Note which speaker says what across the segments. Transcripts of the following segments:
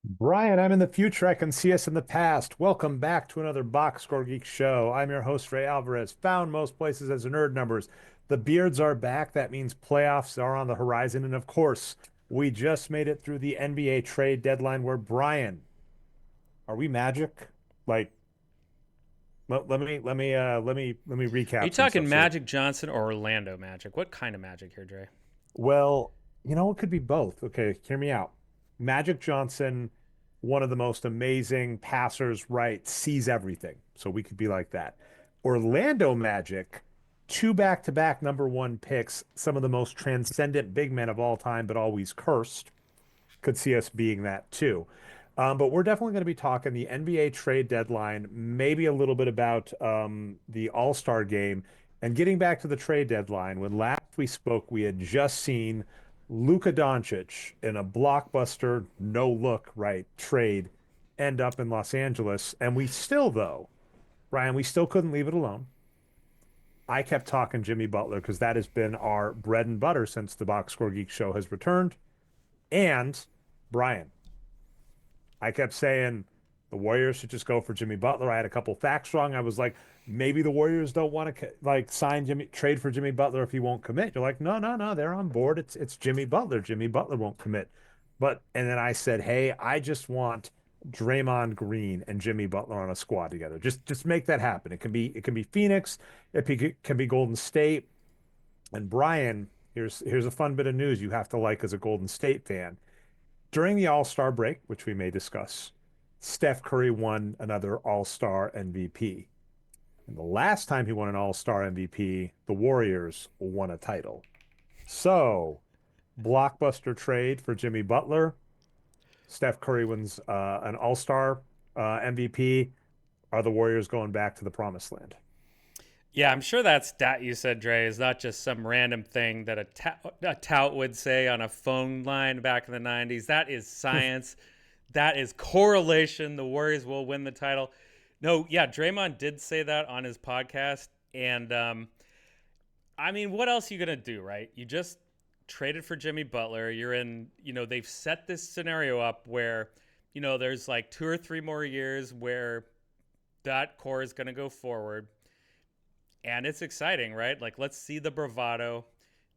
Speaker 1: Brian, I'm in the future. I can see us in the past. Welcome back to another Boxscore Geek show. I'm your host, Ray Alvarez, found most places as nerd numbers. The beards are back. That means playoffs are on the horizon. And of course, we just made it through the NBA trade deadline where Brian, are we magic? Like, let me
Speaker 2: Are you
Speaker 1: recap some
Speaker 2: talking
Speaker 1: stuff. So,
Speaker 2: Magic Johnson or Orlando Magic? What kind of Magic here, Dre?
Speaker 1: well, it could be both. Okay, hear me out. Magic Johnson, one of the most amazing passers, right? Sees everything. So we could be like that. Orlando Magic, two back-to-back number one picks, some of the most transcendent big men of all time, but always cursed. Could see us being that too. But we're definitely going to be talking the NBA trade deadline, maybe a little bit about the All-Star game, and getting back to the trade deadline. When last we spoke, we had just seen Luka Doncic in a blockbuster, no look, right, trade end up in Los Angeles. And we still, though, Brian, we still couldn't leave it alone. I kept talking Jimmy Butler because that has been our bread and butter since the Box Score Geek show has returned. And Brian, I kept saying the Warriors should just go for Jimmy Butler. I had a couple facts wrong. I was like, maybe the Warriors don't want to like sign Jimmy, trade for Jimmy Butler if he won't commit. You're like, no, no, no, they're on board. It's Jimmy Butler. Jimmy Butler won't commit. But and then I said, hey, I just want Draymond Green and Jimmy Butler on a squad together. Just make that happen. It can be Phoenix. Can be Golden State. And Brian, here's a fun bit of news you have to like as a Golden State fan. During the All-Star break, which we may discuss, Steph Curry won another All-Star MVP. And the last time he won an All-Star MVP, the Warriors won a title. So, blockbuster trade for Jimmy Butler. Steph Curry wins an All-Star MVP. Are the Warriors going back to the promised land?
Speaker 2: Yeah, I'm sure that stat you said, Dre, is not just some random thing that a tout would say on a phone line back in the 90s. That is science. That is correlation. The Warriors will win the title. No, yeah, Draymond did say that on his podcast. And I mean, what else are you going to do, right? You just traded for Jimmy Butler. You're in, they've set this scenario up where, there's like 2 or 3 more years where that core is going to go forward. And it's exciting, right? Like, let's see the bravado.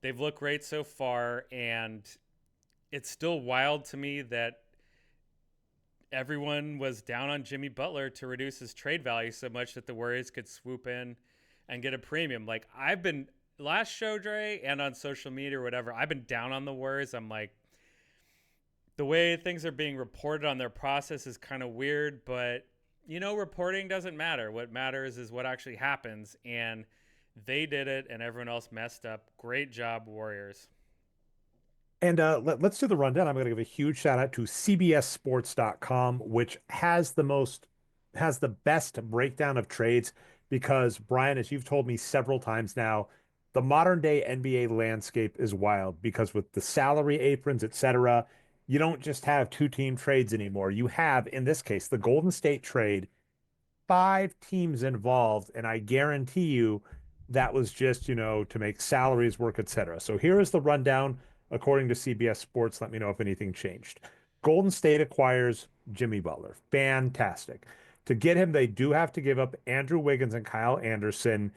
Speaker 2: They've looked great so far. And it's still wild to me that everyone was down on Jimmy Butler to reduce his trade value so much that the Warriors could swoop in and get a premium. Like, I've been last show, Dre, and on social media or whatever, I've been down on the Warriors. I'm like, the way things are being reported on their process is kind of weird, but reporting doesn't matter. What matters is what actually happens, and they did it, and everyone else messed up. Great job, Warriors.
Speaker 1: And let's do the rundown. I'm going to give a huge shout out to CBSSports.com, which has the best breakdown of trades because Brian, as you've told me several times now, the modern day NBA landscape is wild because with the salary aprons, etc., you don't just have two team trades anymore. You have, in this case, the Golden State trade, five teams involved, and I guarantee you that was just, to make salaries work, etc. So here is the rundown according to CBS Sports. Let me know if anything changed. Golden State acquires Jimmy Butler. Fantastic. To get him, they do have to give up Andrew Wiggins and Kyle Anderson.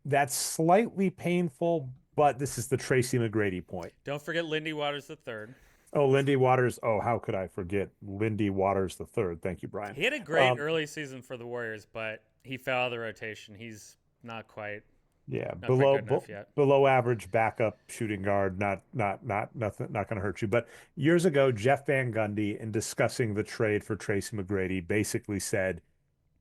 Speaker 1: That's slightly painful, but this is the Tracy McGrady point.
Speaker 2: Don't forget Lindy Waters the third.
Speaker 1: Oh, Lindy Waters. Oh, how could I forget Lindy Waters the third? Thank you, Brian.
Speaker 2: He had a great
Speaker 1: Um,
Speaker 2: early season for the Warriors, but he fell out of the rotation. He's
Speaker 1: Yeah,
Speaker 2: not quite good enough yet.
Speaker 1: below average backup shooting guard, nothing, not going to hurt you. But years ago, Jeff Van Gundy, in discussing the trade for Tracy McGrady, basically said,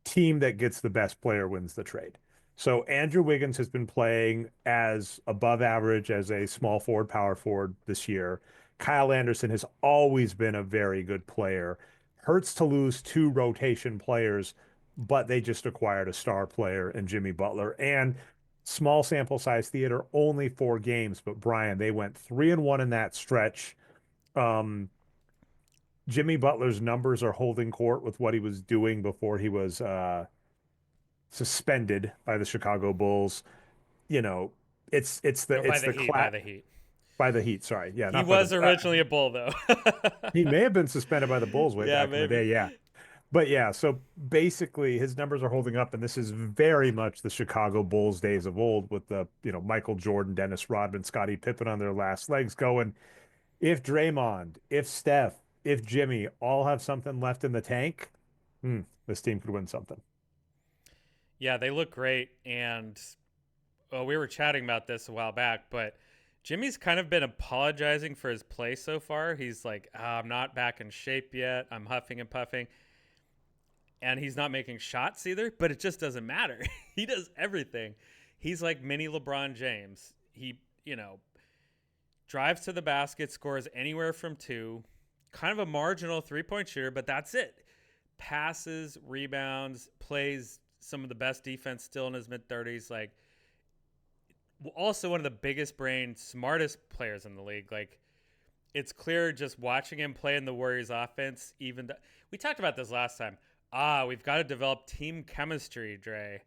Speaker 1: "Team that gets the best player wins the trade." So Andrew Wiggins has been playing as above average as a small forward, power forward this year. Kyle Anderson has always been a very good player. Hurts to lose two rotation players, but they just acquired a star player in Jimmy Butler. And small sample size theater, only 4 games, but Brian, they went 3-1 in that stretch. Um, Jimmy Butler's numbers are holding court with what he was doing before he was suspended by the Chicago Bulls. you know,
Speaker 2: Or by
Speaker 1: it's
Speaker 2: the
Speaker 1: the
Speaker 2: Heat, by
Speaker 1: clat
Speaker 2: the Heat.
Speaker 1: by the Heat. Sorry, yeah,
Speaker 2: He
Speaker 1: not by the.
Speaker 2: was originally a Bull, though.
Speaker 1: He may have been suspended by the Bulls way
Speaker 2: Yeah,
Speaker 1: back in the
Speaker 2: maybe.
Speaker 1: day. Yeah, but yeah. So basically, his numbers are holding up, and this is very much the Chicago Bulls days of old, with the Michael Jordan, Dennis Rodman, Scottie Pippen on their last legs, going. If Draymond, if Steph, if Jimmy all have something left in the tank, this team could win something.
Speaker 2: Yeah, they look great. And we were chatting about this a while back, but Jimmy's kind of been apologizing for his play so far. He's like, I'm not back in shape yet. I'm huffing and puffing. And he's not making shots either, but it just doesn't matter. He does everything. He's like mini LeBron James. He, drives to the basket, scores anywhere from two, kind of a marginal 3-point shooter, but that's it. Passes, rebounds, plays some of the best defense still in his mid 30s. Like, also one of the biggest brain, smartest players in the league. Like, it's clear just watching him play in the Warriors offense. We talked about this last time. We've got to develop team chemistry, Dre.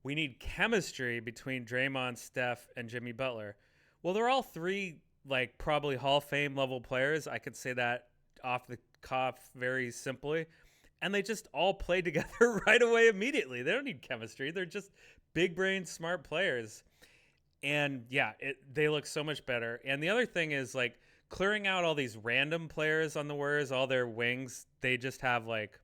Speaker 2: We need chemistry between Draymond, Steph, and Jimmy Butler. Well, they're all three, like, probably Hall of Fame level players. I could say that off the cuff very simply. And they just all play together right away immediately. They don't need chemistry. They're just big brain, smart players. And yeah, they look so much better. And the other thing is, like, clearing out all these random players on the Warriors, all their wings. They just have like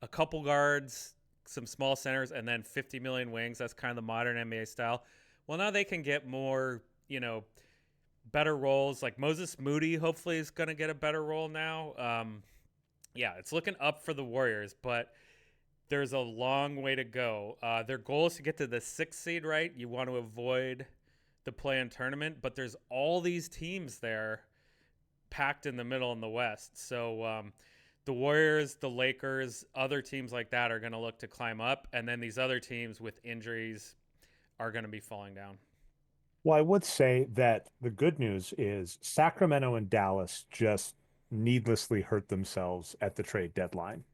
Speaker 2: a couple guards, some small centers, and then 50 million wings. That's kind of the modern NBA style. Well, now they can get more, better roles. Like Moses Moody, hopefully, is going to get a better role now. Yeah, it's looking up for the Warriors, but there's a long way to go. Their goal is to get to the 6th seed, right? You want to avoid the play-in tournament, but there's all these teams there packed in the middle in the West. So the Warriors, the Lakers, other teams like that are going to look to climb up, and then these other teams with injuries are going to be falling down.
Speaker 1: Well, I would say that the good news is Sacramento and Dallas just needlessly hurt themselves at the trade deadline.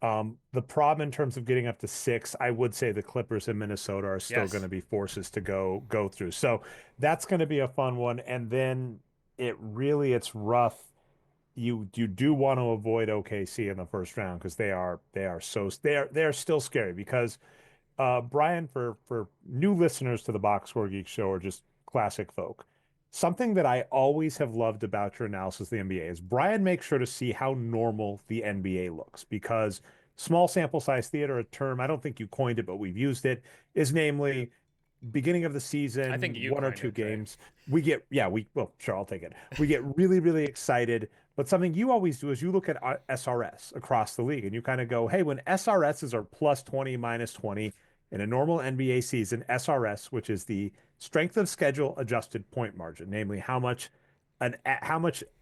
Speaker 1: The problem in terms of getting up to six, I would say the Clippers and Minnesota are still going
Speaker 2: Yes.
Speaker 1: to be forces to go through. So that's going to be a fun one. And then it's rough. You do want to avoid OKC in the first round because they are still scary because Brian, for new listeners to the Box Score Geek Show or just classic folk, something that I always have loved about your analysis of the NBA is Brian makes sure to see how normal the NBA looks because small sample size theater, a term I don't think you coined it, but we've used it, is namely beginning of the
Speaker 2: I think
Speaker 1: season,
Speaker 2: you
Speaker 1: one or
Speaker 2: coined
Speaker 1: two
Speaker 2: it, Trey.
Speaker 1: games, we get, yeah, well, sure, I'll take it. We get really, really excited. But something you always do is you look at SRS across the league and you kind of go, hey, when SRSs are plus 20, minus 20 in a normal NBA season, SRS, which is the strength of schedule adjusted point margin, namely how much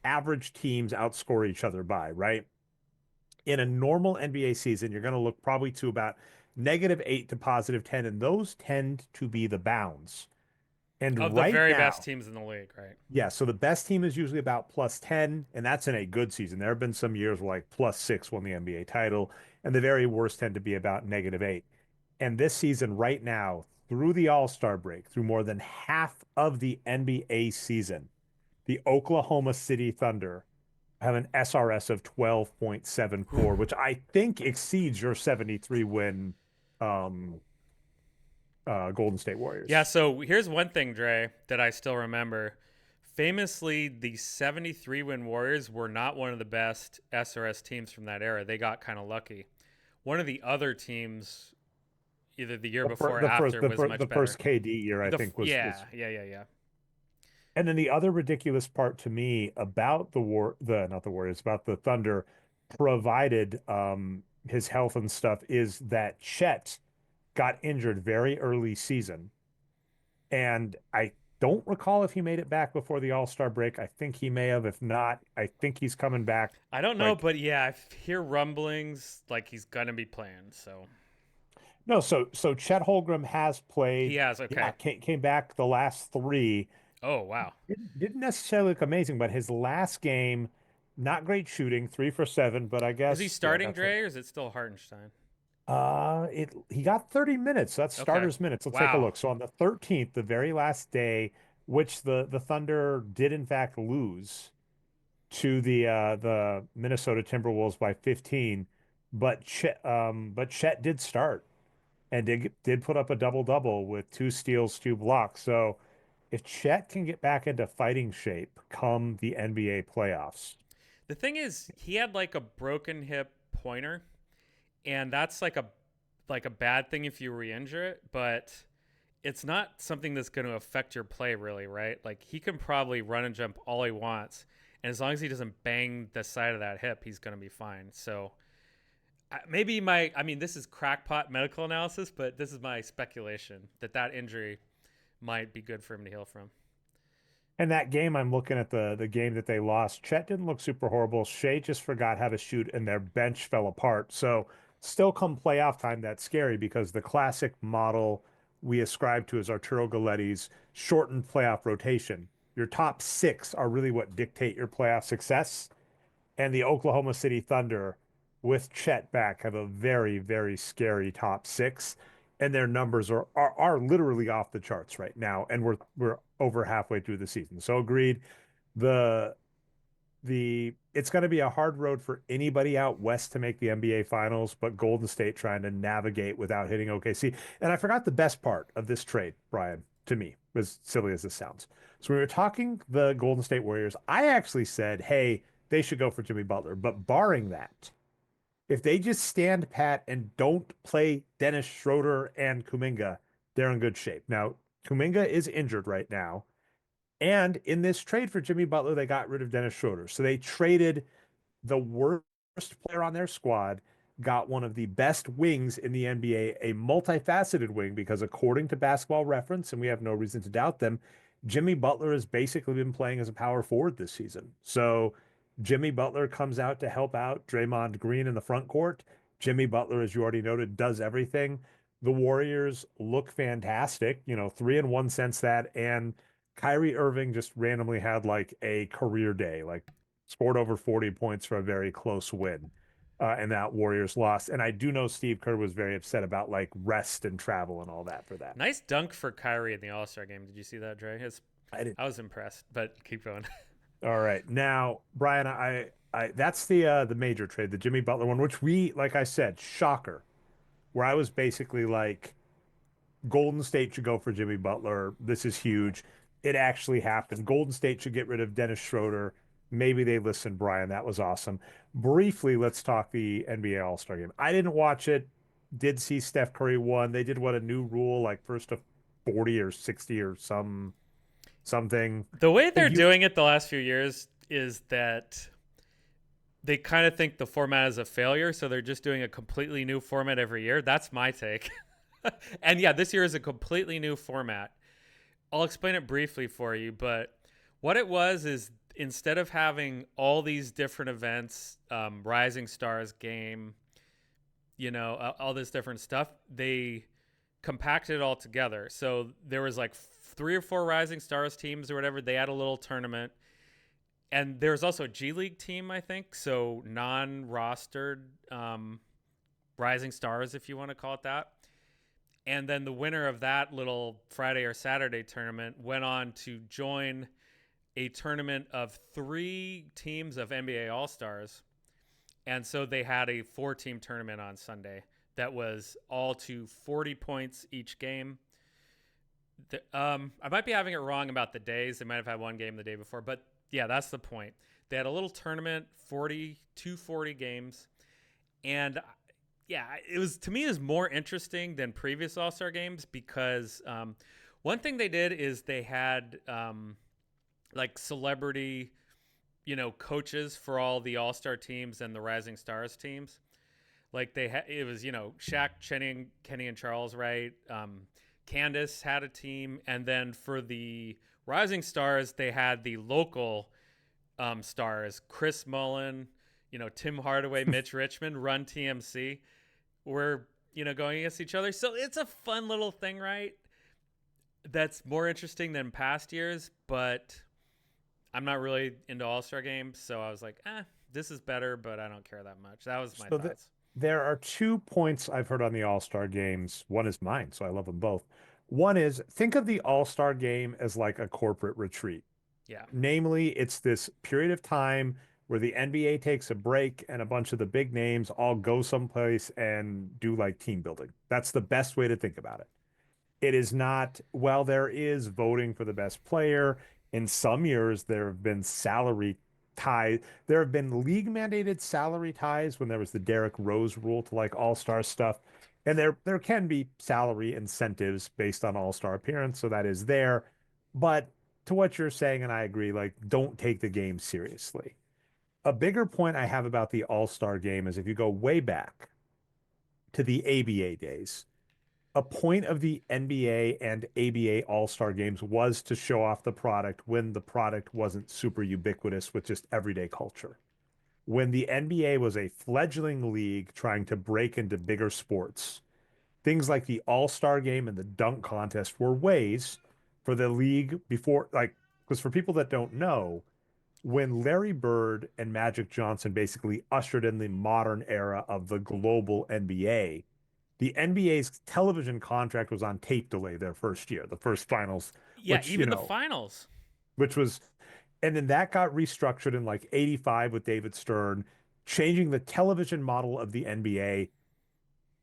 Speaker 1: average teams outscore each other by, right? In a normal NBA season, you're going to look probably to about -8 to +10, and those tend to be the bounds.
Speaker 2: Of
Speaker 1: And
Speaker 2: the
Speaker 1: right
Speaker 2: very best
Speaker 1: now,
Speaker 2: teams in the league, right?
Speaker 1: yeah, so the best team is usually about +10, and that's in a good season. There have been some years where like +6 won the NBA title, and the very worst tend to be about -8. And this season, right now, through the All-Star break, through more than half of the NBA season, the Oklahoma City Thunder have an SRS of 12.74, which I think exceeds your 73 win um, Golden State
Speaker 2: Yeah,
Speaker 1: Warriors.
Speaker 2: so here's one thing, Dre, that I still remember. Famously, the 73 win Warriors were not one of the best SRS teams from that era. They got kind of lucky. One of the other teams, either the year
Speaker 1: The, fir-
Speaker 2: before or
Speaker 1: the first
Speaker 2: after,
Speaker 1: the,
Speaker 2: was
Speaker 1: fir-
Speaker 2: much
Speaker 1: the
Speaker 2: better.
Speaker 1: first KD year, I think, was
Speaker 2: Yeah, yeah, yeah, yeah.
Speaker 1: and then the other ridiculous part to me about the not the Warriors, about the Thunder, provided his health and stuff, is that Chet got injured very early season. And I don't recall if he made it back before the All-Star break. I think he may have. If not, I think he's coming back.
Speaker 2: I don't know,
Speaker 1: Like,
Speaker 2: but yeah, I hear rumblings like he's gonna be playing. So
Speaker 1: no, so Chet Holmgren has
Speaker 2: he
Speaker 1: played.
Speaker 2: has.
Speaker 1: Yeah,
Speaker 2: Okay.
Speaker 1: came back the last three.
Speaker 2: Oh wow.
Speaker 1: Didn't necessarily look amazing, but his last game, not great shooting, 3 for 7. But I
Speaker 2: Is he
Speaker 1: guess, yeah,
Speaker 2: starting Dre or is it still Hartenstein?
Speaker 1: He got 30 minutes. So that's
Speaker 2: Okay.
Speaker 1: starters minutes. Let's take a
Speaker 2: Wow.
Speaker 1: look. So on the 13th, the very last day, which the Thunder did in fact lose to the Minnesota Timberwolves by 15, but Chet did start and did put up a double-double with two steals, two blocks. So if Chet can get back into fighting shape come the NBA playoffs,
Speaker 2: The thing is, he had like a broken hip pointer, and that's like a bad thing if you re-injure it, but it's not something that's going to affect your play really, right? Like he can probably run and jump all he wants, and as long as he doesn't bang the side of that hip, he's going to be fine. So maybe I mean, this is crackpot medical analysis, but this is my speculation that that injury might be good for him to heal from.
Speaker 1: and that game, I'm looking at the game that they lost. Chet didn't look super horrible. Shea just forgot how to shoot, and their bench fell apart. So still come playoff time, that's scary because the classic model we ascribe to is Arturo Galetti's shortened playoff rotation. Your top six are really what dictate your playoff success. And the Oklahoma City Thunder, with Chet back, have a very, very scary top six. And their numbers are literally off the charts right now. And we're over halfway through the season. So agreed. The it's going to be a hard road for anybody out west to make the NBA finals, but Golden State trying to navigate without hitting OKC. And I forgot the best part of this trade, Brian, to me, as silly as this sounds. So we were talking the Golden State Warriors. I actually said, hey, they should go for Jimmy Butler. But barring that, if they just stand pat and don't play Dennis Schroeder and Kuminga, they're in good shape. Now, Kuminga is injured right now. And in this trade for Jimmy Butler, they got rid of Dennis Schroeder. So they traded the worst player on their squad, got one of the best wings in the NBA, a multifaceted wing, because according to Basketball Reference, and we have no reason to doubt them, Jimmy Butler has basically been playing as a power forward this season. So Jimmy Butler comes out to help out Draymond Green in the front court. Jimmy Butler, as you already noted, does everything. The Warriors look fantastic, 3-1 since that. And Kyrie Irving just randomly had like a career day, like scored over 40 points for a very close win. And that Warriors lost. And I do know Steve Kerr was very upset about like rest and travel and all that for that.
Speaker 2: Nice dunk for Kyrie in the All Star game. Did you see that, Dre?
Speaker 1: I didn't.
Speaker 2: I was impressed, but keep going.
Speaker 1: All right. Now, Brian, that's the major trade, the Jimmy Butler one, which we, like I said, shocker, where I was basically like, Golden State should go for Jimmy Butler. This is huge. It actually happened. Golden State should get rid of Dennis Schroeder. Maybe they listened, Brian. That was awesome. Briefly, let's talk the NBA All-Star game. I didn't watch it. Did see Steph Curry won. They did what a new rule, like first to 40 or 60 or something.
Speaker 2: The way they're
Speaker 1: You
Speaker 2: doing it the last few years is that they kind of think the format is a failure, so they're just doing a completely new format every year. That's my take. And yeah, this year is a completely new format. I'll explain it briefly for you, but what it was is instead of having all these different events, Rising Stars game, all this different stuff, they compacted it all together. So there was like three or four Rising Stars teams or whatever. They had a little tournament, and there's also a G League team, I think, so non-rostered Rising Stars, if you want to call it that. And then the winner of that little Friday or Saturday tournament went on to join a tournament of three teams of NBA All Stars. And so they had a 4-team tournament on Sunday that was all to 40 points each game. I might be having it wrong about the days. They might have had one game the day before, but yeah, that's the point. They had a little tournament, 240 games, and yeah, it was to me is more interesting than previous All Star games because one thing they did is they had like celebrity, coaches for all the All Star teams and the Rising Stars teams. Like it was Shaq, Kenny and Charles, right? Candace had a team, and then for the Rising Stars, they had the local stars: Chris Mullen, Tim Hardaway, Mitch Richmond, Run TMC. Were going against each other, so it's a fun little thing, right? That's more interesting than past years, but I'm not really into All-Star games, so I was like, this is better, but I don't care that much. That was my
Speaker 1: so the
Speaker 2: thoughts.
Speaker 1: There are 2 points I've heard on the All-Star games. One is mine, so I love them both. One is think of the All-Star game as like a corporate retreat.
Speaker 2: Yeah.
Speaker 1: Namely, it's this period of time where the NBA takes a break and a bunch of the big names all go someplace and do like team building. That's the best way to think about it. It is not, well, there is voting for the best player. In some years, there have been salary ties. There have been league mandated salary ties when there was the Derrick Rose rule to like all-star stuff. And there can be salary incentives based on all-star appearance, so that is there. But to what you're saying, and I agree, like don't take the game seriously. A bigger point I have about the all-star game is if you go way back to the ABA days, a point of the NBA and ABA All-Star games was to show off the product when the product wasn't super ubiquitous with just everyday culture. When the NBA was a fledgling league trying to break into bigger sports, things like the All-Star game and the dunk contest were ways for the league before, like, because for people that don't know, when Larry Bird and Magic Johnson basically ushered in the modern era of the global NBA, the NBA's television contract was on tape delay their first year, the first finals,
Speaker 2: Yeah,
Speaker 1: which,
Speaker 2: even the finals.
Speaker 1: which was, and then that got restructured in like 85 with David Stern, changing the television model of the NBA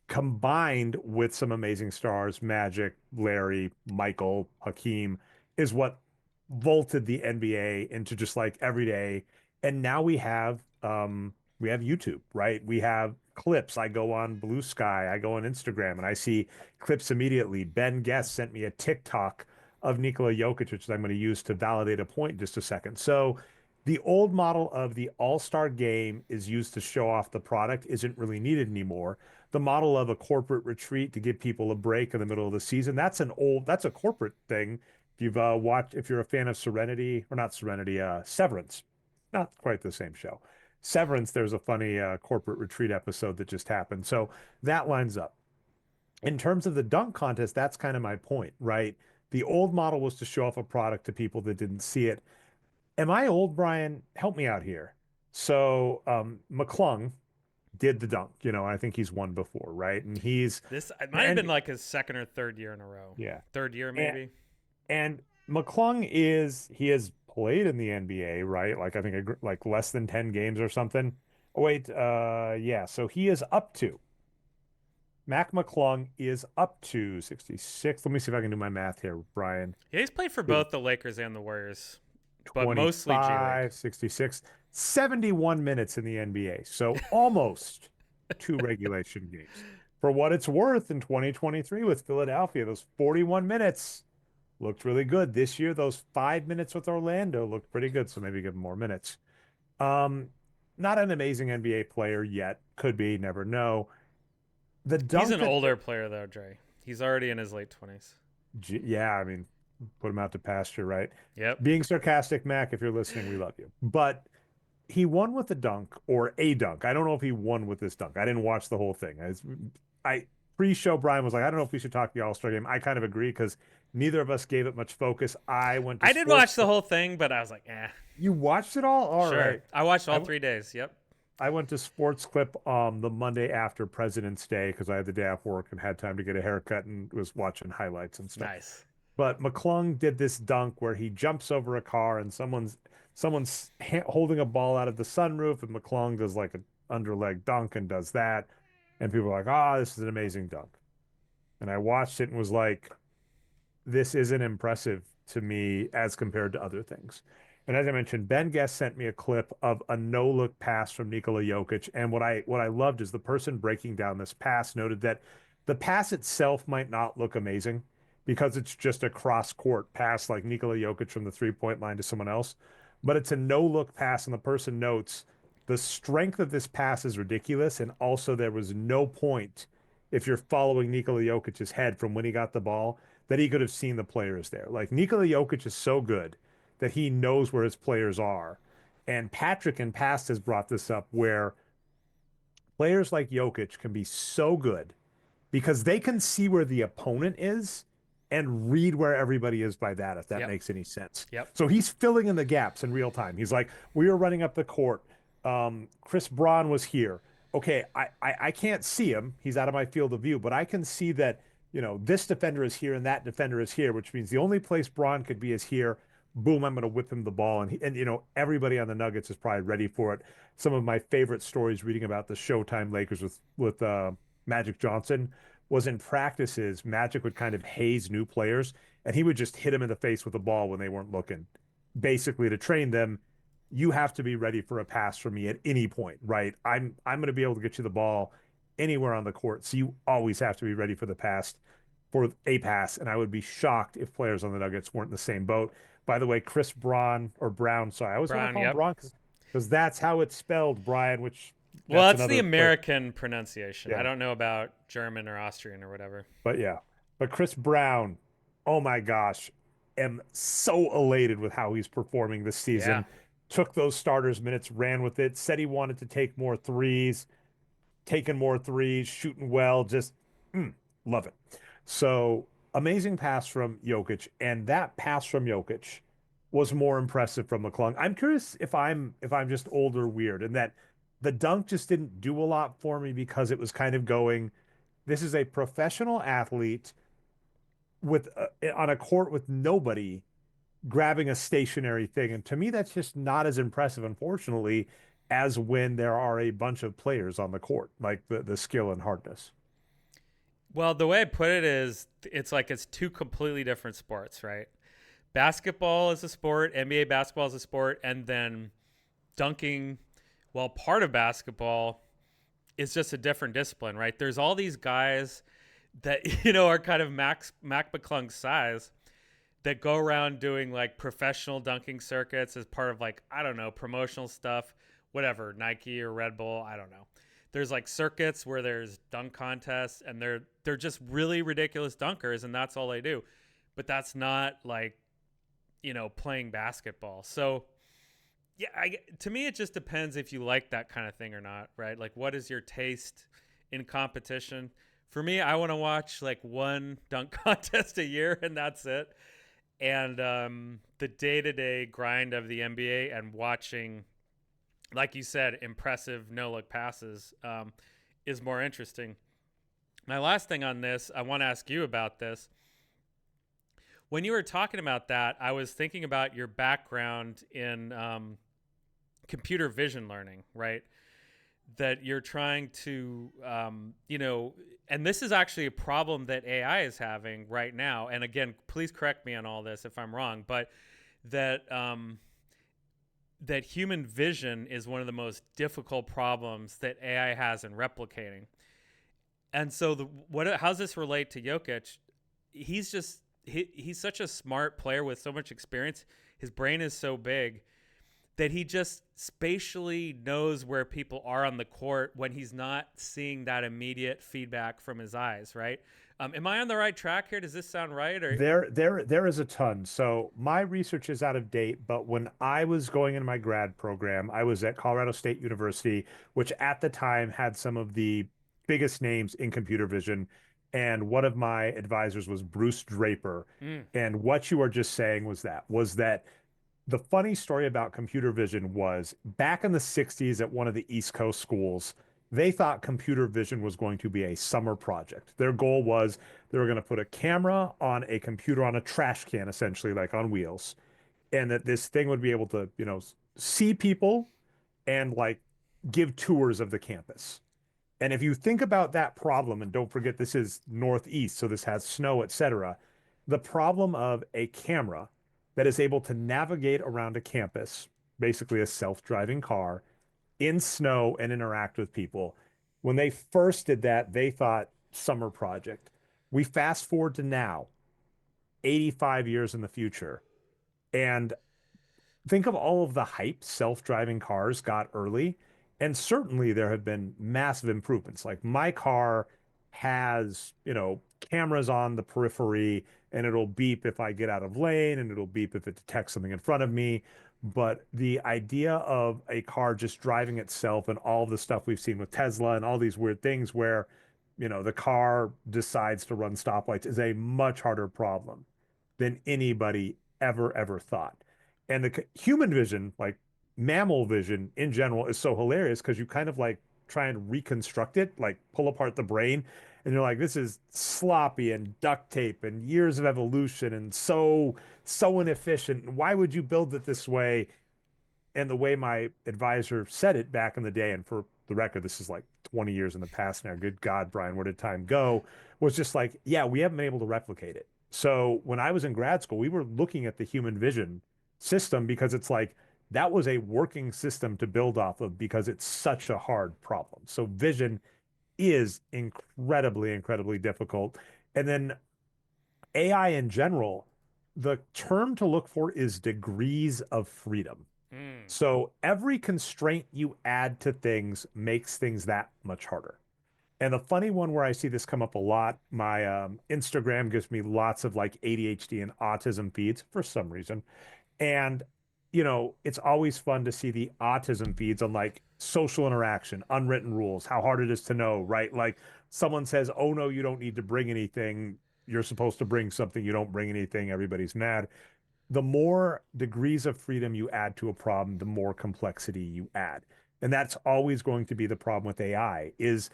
Speaker 1: combined with some amazing stars, Magic, Larry, Michael, Hakeem, is what vaulted the NBA into just like every day. And now we have YouTube, right? We have clips. I go on Blue Sky, I go on Instagram, and I see clips immediately. Ben Guest sent me a TikTok of Nikola Jokic, which I'm going to use to validate a point in just a second. So the old model of the all-star game is used to show off the product isn't really needed anymore. The model of a corporate retreat to give people a break in the middle of the season, that's a corporate thing. If you've watched, if you're a fan of Serenity, or not Serenity, Severance, not quite the same show. Severance, there's a funny corporate retreat episode that just happened. So that lines up. In terms of the dunk contest, that's kind of my point, right? The old model was to show off a product to people that didn't see it. Am I old, Brian? Help me out here. So McClung did the dunk, I think he's won before, right? And he's
Speaker 2: This it might have been
Speaker 1: and
Speaker 2: like his second or third year in a row.
Speaker 1: yeah.
Speaker 2: Third year
Speaker 1: And,
Speaker 2: maybe.
Speaker 1: and McClung he has played in the NBA, right? Like I think like less than 10 games or something. Oh, wait, yeah. So he is up to Mac McClung is up to 66. Let me see if I can do my math here, Brian.
Speaker 2: Yeah, he's played for both the Lakers and the Warriors, but mostly G League.
Speaker 1: 25, 66, 71 minutes in the NBA. So almost two regulation games. For what it's worth in 2023 with Philadelphia, those 41 minutes looked really good. This year, those 5 minutes with Orlando looked pretty good. So maybe give him more minutes. Um, Not an amazing NBA player yet. Could be, never know. The
Speaker 2: He's
Speaker 1: dunk
Speaker 2: an
Speaker 1: that,
Speaker 2: older player though, Dre. He's already in his late 20s.
Speaker 1: yeah, I mean, put him out to pasture, right?
Speaker 2: Yep.
Speaker 1: Being sarcastic, Mac, if you're listening, we love you. But he won with a dunk or a dunk. I don't know if he won with this dunk. I didn't watch the whole thing. I pre-show Brian was like, I don't know if we should talk the All-Star game. I kind of agree because neither of us gave it much focus. I went to
Speaker 2: I did
Speaker 1: sports.
Speaker 2: watch the whole thing, but I was like, eh.
Speaker 1: You watched it all? All
Speaker 2: Sure.
Speaker 1: right.
Speaker 2: I watched all
Speaker 1: I
Speaker 2: 3 days. Yep.
Speaker 1: I went to Sports Clip the Monday after President's Day because I had the day off work and had time to get a haircut and was watching highlights and stuff.
Speaker 2: Nice.
Speaker 1: But McClung did this dunk where he jumps over a car and someone's holding a ball out of the sunroof, and McClung does like an underleg dunk and does that, and people are like, "Ah, this is an amazing dunk." And I watched it and was like, this isn't impressive to me as compared to other things. And as I mentioned, Ben Guest sent me a clip of a no-look pass from Nikola Jokic. And what I loved is the person breaking down this pass noted that the pass itself might not look amazing because it's just a cross-court pass like Nikola Jokic from the three-point line to someone else. But it's a no-look pass, and the person notes the strength of this pass is ridiculous. And also there was no point if you're following Nikola Jokic's head from when he got the ball that he could have seen the players there. Like Nikola Jokic is so good that he knows where his players are. And Patrick in past has brought this up where players like Jokic can be so good because they can see where the opponent is and read where everybody is by that, if that
Speaker 2: Yep.
Speaker 1: makes any sense.
Speaker 2: Yep.
Speaker 1: So he's filling in the gaps in real time. He's like, we were running up the court. Chris Braun was here. okay, I can't see him. He's out of my field of view, but I can see that, this defender is here and that defender is here, which means the only place Braun could be is here. Boom, I'm going to whip him the ball. And everybody on the Nuggets is probably ready for it. Some of my favorite stories reading about the Showtime Lakers with Magic Johnson was in practices, Magic would kind of haze new players and he would just hit him in the face with the ball when they weren't looking, basically to train them. You have to be ready for a pass from me at any point, right? I'm going to be able to get you the ball anywhere on the court, so you always have to be ready for a pass. And I would be shocked if players on the Nuggets weren't in the same boat. By the way, Chris Braun or Brown, sorry, I always want to
Speaker 2: Brown,
Speaker 1: call him
Speaker 2: yep.
Speaker 1: Braun because that's how it's spelled, Brian. Which
Speaker 2: Well,
Speaker 1: that's
Speaker 2: that's the
Speaker 1: another place.
Speaker 2: American pronunciation. I
Speaker 1: Yeah,
Speaker 2: don't know about German or Austrian or whatever.
Speaker 1: but yeah, but Chris Brown, oh my gosh, am so elated with how he's performing this
Speaker 2: Yeah.
Speaker 1: season. Took those starters minutes, ran with it, said he wanted to take more threes, taking more threes, shooting well, just love it. So amazing pass from Jokic, and that pass from Jokic was more impressive from McClung. I'm curious if I'm just old or weird, and that the dunk just didn't do a lot for me because it was kind of going. This is a professional athlete with on a court with nobody grabbing a stationary thing. And to me, that's just not as impressive, unfortunately, as when there are a bunch of players on the court, like the skill and hardness.
Speaker 2: Well, the way I put it is it's like it's two completely different sports, right? Basketball is a sport, NBA basketball is a sport, and then dunking, well, part of basketball is just a different discipline, right? There's all these guys that are kind of Mac McClung's size that go around doing like professional dunking circuits as part of like I don't know promotional stuff, whatever Nike or Red Bull, I don't know. There's like circuits where there's dunk contests and they're just really ridiculous dunkers and that's all they do. But that's not like playing basketball. So yeah, to me it just depends if you like that kind of thing or not, right? Like what is your taste in competition? For me, I want to watch like one dunk contest a year and that's it. And the day-to-day grind of the NBA and watching, like you said, impressive no-look passes is more interesting. My last thing on this, I want to ask you about this. When you were talking about that, I was thinking about your background in computer vision learning, right? That you're trying to, and this is actually a problem that AI is having right now. And again, please correct me on all this if I'm wrong, but that that human vision is one of the most difficult problems that AI has in replicating. And so, how's this relate to Jokic? He's such a smart player with so much experience. His brain is so big that he just spatially knows where people are on the court when he's not seeing that immediate feedback from his eyes, right? Am I on the right track here? Does this sound right? Or
Speaker 1: There is a ton. So my research is out of date, but when I was going in my grad program, I was at Colorado State University, which at the time had some of the biggest names in computer vision. And one of my advisors was Bruce Draper.
Speaker 2: mm,
Speaker 1: And what you are just saying was that the funny story about computer vision was back in the 60s at one of the East Coast schools, they thought computer vision was going to be a summer project. Their goal was they were going to put a camera on a computer on a trash can, essentially, like on wheels, and that this thing would be able to, see people and like give tours of the campus. And if you think about that problem, and don't forget this is Northeast, so this has snow, etc., the problem of a camera that is able to navigate around a campus, basically a self-driving car, in snow and interact with people. When they first did that, they thought summer project. We fast forward to now, 85 years in the future, and think of all of the hype self-driving cars got early. And certainly there have been massive improvements. Like my car has, cameras on the periphery and it'll beep if I get out of lane and it'll beep if it detects something in front of me. But the idea of a car just driving itself and all the stuff we've seen with Tesla and all these weird things where, the car decides to run stoplights is a much harder problem than anybody ever thought. And the human vision, like mammal vision in general, is so hilarious because you kind of like try and reconstruct it, like pull apart the brain, and you're like, this is sloppy and duct tape and years of evolution and so inefficient. Why would you build it this way? And the way my advisor said it back in the day, and for the record, this is like 20 years in the past now. Good God, Brian, where did time go? Was just like, yeah, we haven't been able to replicate it. So when I was in grad school, we were looking at the human vision system because it's like that was a working system to build off of because it's such a hard problem. So vision is incredibly, incredibly difficult. And then AI in general, the term to look for is degrees of freedom.
Speaker 2: Mm.
Speaker 1: So every constraint you add to things makes things that much harder. And the funny one where I see this come up a lot, my Instagram gives me lots of like ADHD and autism feeds for some reason. And, it's always fun to see the autism feeds on like social interaction, unwritten rules, how hard it is to know, right? Like someone says, oh no, you don't need to bring anything. You're supposed to bring something. You don't bring anything. Everybody's mad. The more degrees of freedom you add to a problem, the more complexity you add. And that's always going to be the problem with AI is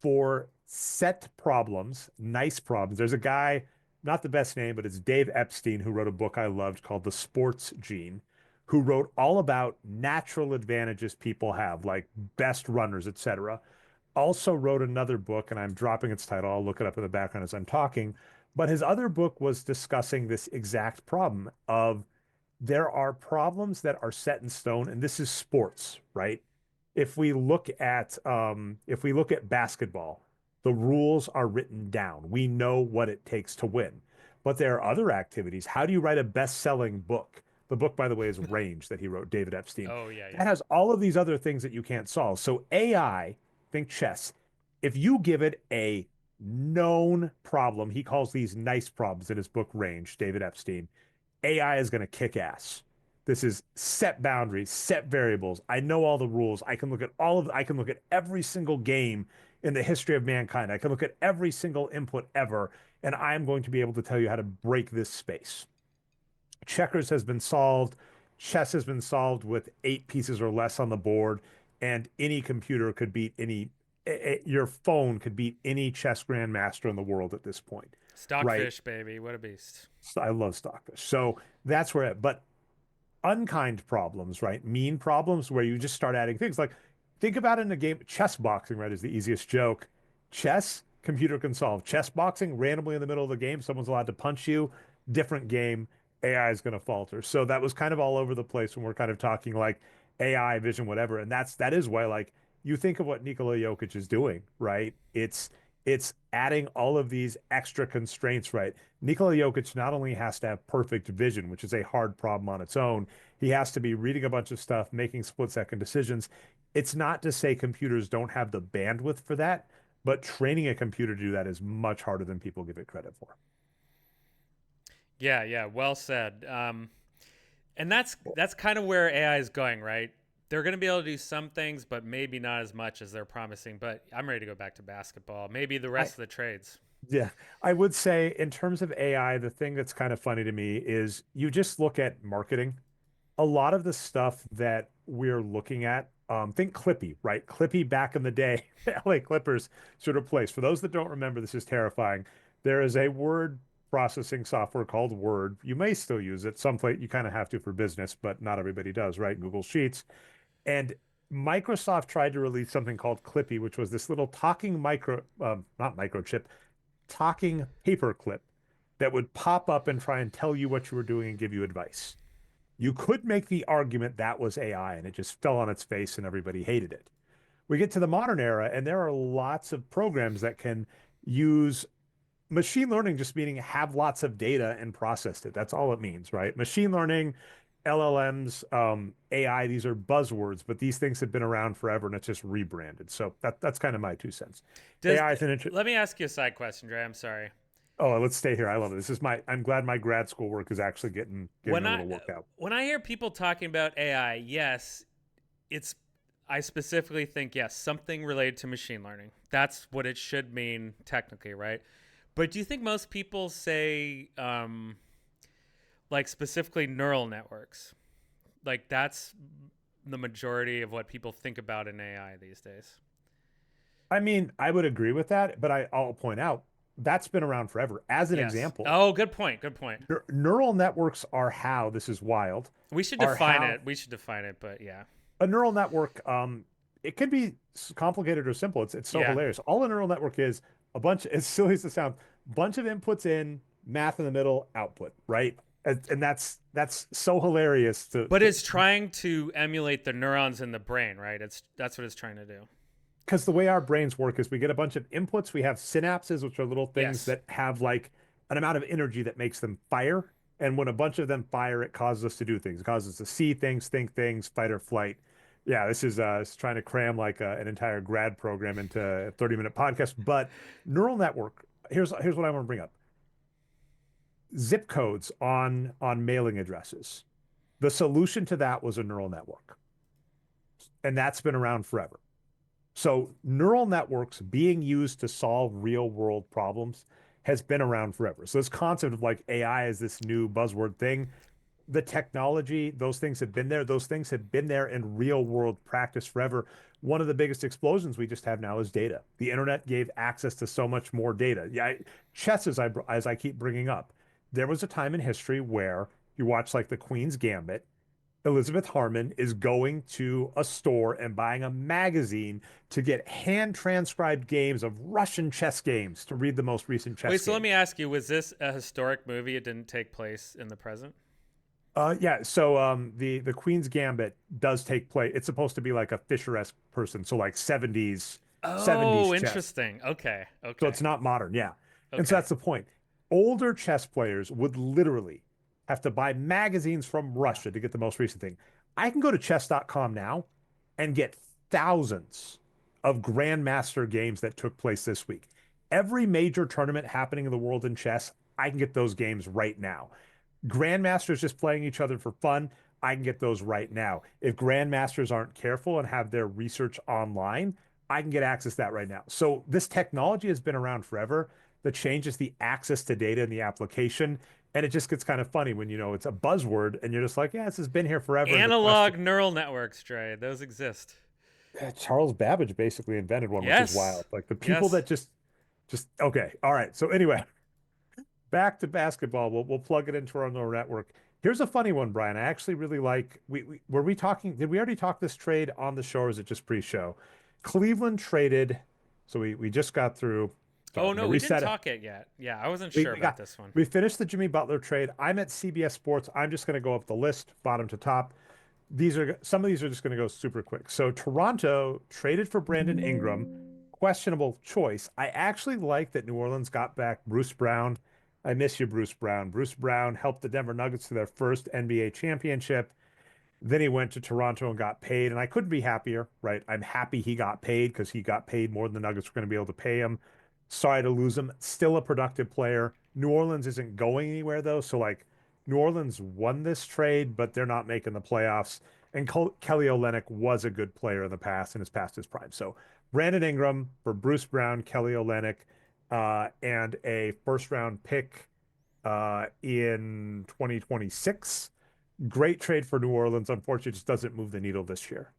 Speaker 1: for set problems, nice problems. There's a guy, not the best name, but it's Dave Epstein, who wrote a book I loved called The Sports Gene, who wrote all about natural advantages people have, like best runners, etc. Also wrote another book, and I'm dropping its title. I'll look it up in the background as I'm talking. But his other book was discussing this exact problem of there are problems that are set in stone, and this is sports, right? If we look at basketball, the rules are written down. We know what it takes to win. But there are other activities. How do you write a best-selling book? The book, by the way, is Range that he wrote, David Epstein.
Speaker 2: Oh yeah, yeah.
Speaker 1: That has all of these other things that you can't solve. So AI, think chess. If you give it a known problem, he calls these nice problems in his book Range, David Epstein. AI is going to kick ass. This is set boundaries, set variables. I know all the rules. I can look at every single game in the history of mankind. I can look at every single input ever, and I'm going to be able to tell you how to break this space. Checkers has been solved. Chess has been solved with 8 pieces or less on the board, and any computer could beat your phone could beat any chess grandmaster in the world at this point, right?
Speaker 2: Stockfish, baby. What a beast.
Speaker 1: So I love Stockfish. So that's where, but unkind problems, right? Mean problems where you just start adding things like think about it in a game, chess boxing, right, is the easiest joke. Chess, computer can solve. Chess boxing, randomly in the middle of the game, someone's allowed to punch you, different game, AI is going to falter. So that was kind of all over the place when we're kind of talking like AI, vision, whatever. And that is why like you think of what Nikola Jokic is doing, right? It's adding all of these extra constraints, right? Nikola Jokic not only has to have perfect vision, which is a hard problem on its own, he has to be reading a bunch of stuff, making split-second decisions. It's not to say computers don't have the bandwidth for that, but training a computer to do that is much harder than people give it credit for.
Speaker 2: Yeah, yeah. Well said. And that's kind of where AI is going, right? They're going to be able to do some things, but maybe not as much as they're promising. But I'm ready to go back to basketball. Maybe the
Speaker 1: I
Speaker 2: rest of the trades.
Speaker 1: Yeah, I would say in terms of AI, the thing that's kind of funny to me is you just look at marketing. A lot of the stuff that we're looking at, think Clippy, right? Clippy back in the day, the LA Clippers should replace. For those that don't remember, this is terrifying. There is a word processing software called Word. You may still use it. Some place you kind of have to for business, but not everybody does, right? Google Sheets. And Microsoft tried to release something called Clippy, which was this little talking not microchip, talking paperclip that would pop up and try and tell you what you were doing and give you advice. You could make the argument that was AI and it just fell on its face and everybody hated it. We get to the modern era and there are lots of programs that can use machine learning, just meaning have lots of data and processed it. That's all it means, right? Machine learning, LLMs, AI, these are buzzwords, but these things have been around forever and it's just rebranded. So that's kind of my 2 cents.
Speaker 2: Does
Speaker 1: AI is an interest.
Speaker 2: Let me ask you a side question, Dre. I'm sorry.
Speaker 1: Oh, let's stay here. I love it. I'm glad my grad school work is actually getting
Speaker 2: When
Speaker 1: a
Speaker 2: I
Speaker 1: little workout.
Speaker 2: when I hear people talking about AI, yes, it's I specifically think yes, something related to machine learning. That's what it should mean technically, right? But do you think most people say like specifically neural networks? Like that's the majority of what people think about in AI these days.
Speaker 1: I mean, I would agree with that, but I'll point out that's been around forever. As an
Speaker 2: Yes.
Speaker 1: example,
Speaker 2: Oh, good point. Good point.
Speaker 1: neural networks are how, this is wild,
Speaker 2: We should
Speaker 1: are
Speaker 2: define
Speaker 1: how
Speaker 2: it. We should define it, but yeah.
Speaker 1: a neural network, it can be complicated or simple. It's so
Speaker 2: Yeah.
Speaker 1: hilarious. All a neural network is a bunch, as silly as it sounds, bunch of inputs in, math in the middle, output, right? And that's so hilarious
Speaker 2: But it's trying to emulate the neurons in the brain, right? It's that's what it's trying to do.
Speaker 1: because the way our brains work is we get a bunch of inputs. We have synapses, which are little things
Speaker 2: Yes.
Speaker 1: that have like an amount of energy that makes them fire. And when a bunch of them fire, it causes us to do things. It causes us to see things, think things, fight or flight. Yeah, this is it's trying to cram like an entire grad program into a 30-minute podcast. But neural network, here's what I want to bring up. Zip codes on mailing addresses. The solution to that was a neural network. And that's been around forever. So neural networks being used to solve real world problems has been around forever. So this concept of like AI is this new buzzword thing. The technology, those things have been there. Those things have been there in real world practice forever. One of the biggest explosions we just have now is data. The internet gave access to so much more data. Yeah, chess, as I keep bringing up, there was a time in history where you watch like the Queen's Gambit. Elizabeth Harmon is going to a store and buying a magazine to get hand transcribed games of Russian chess games to read the most recent
Speaker 2: Wait,
Speaker 1: chess
Speaker 2: so let
Speaker 1: game.
Speaker 2: me ask you, was this a historic movie? It didn't take place in the present?
Speaker 1: Yeah, so the Queen's Gambit does take place. It's supposed to be like a Fisher-esque person, so like 70s
Speaker 2: Oh,
Speaker 1: chess.
Speaker 2: interesting. Okay.
Speaker 1: So
Speaker 2: Okay.
Speaker 1: it's not modern, yeah. And so
Speaker 2: Okay.
Speaker 1: that's the point. Older chess players would literally have to buy magazines from Russia to get the most recent thing. I can go to chess.com now and get thousands of grandmaster games that took place this week. Every major tournament happening in the world in chess, I can get those games right now. Grandmasters just playing each other for fun, I can get those right now. If grandmasters aren't careful and have their research online, I can get access to that right now. So this technology has been around forever. The change is the access to data and the application. And it just gets kind of funny when you know it's a buzzword and you're just like, yeah, this has been here forever. And the question,
Speaker 2: Analog neural networks, Dre. Those exist.
Speaker 1: Charles Babbage basically invented one, which is
Speaker 2: Yes.
Speaker 1: wild. Like the people
Speaker 2: Yes.
Speaker 1: that just okay, all right. So anyway, back to basketball. We'll plug it into our neural network. Here's a funny one, Brian. I actually really like. We were we talking? Did we already talk this trade on the show, or is it just pre-show? Cleveland traded. So we just got through. Sorry,
Speaker 2: Oh
Speaker 1: I'm
Speaker 2: no,
Speaker 1: gonna
Speaker 2: we didn't
Speaker 1: reset it.
Speaker 2: talk it yet. Yeah, I wasn't
Speaker 1: We,
Speaker 2: sure
Speaker 1: we
Speaker 2: about
Speaker 1: got
Speaker 2: this one.
Speaker 1: we finished the Jimmy Butler trade. I'm at CBS Sports. I'm just going to go up the list, bottom to top. These are some of these are just going to go super quick. So Toronto traded for Brandon Ingram, questionable choice. I actually like that New Orleans got back Bruce Brown. I miss you, Bruce Brown. Bruce Brown helped the Denver Nuggets to their first NBA championship. Then he went to Toronto and got paid, and I couldn't be happier, right? I'm happy he got paid because he got paid more than the Nuggets were going to be able to pay him. Sorry to lose him. Still a productive player. New Orleans isn't going anywhere though, so like New Orleans won this trade, but they're not making the playoffs. And Kelly Olynyk was a good player in the past and is past his prime. So Brandon Ingram for Bruce Brown, Kelly Olynyk, and a first round pick in 2026. Great trade for New Orleans. Unfortunately, it just doesn't move the needle this year.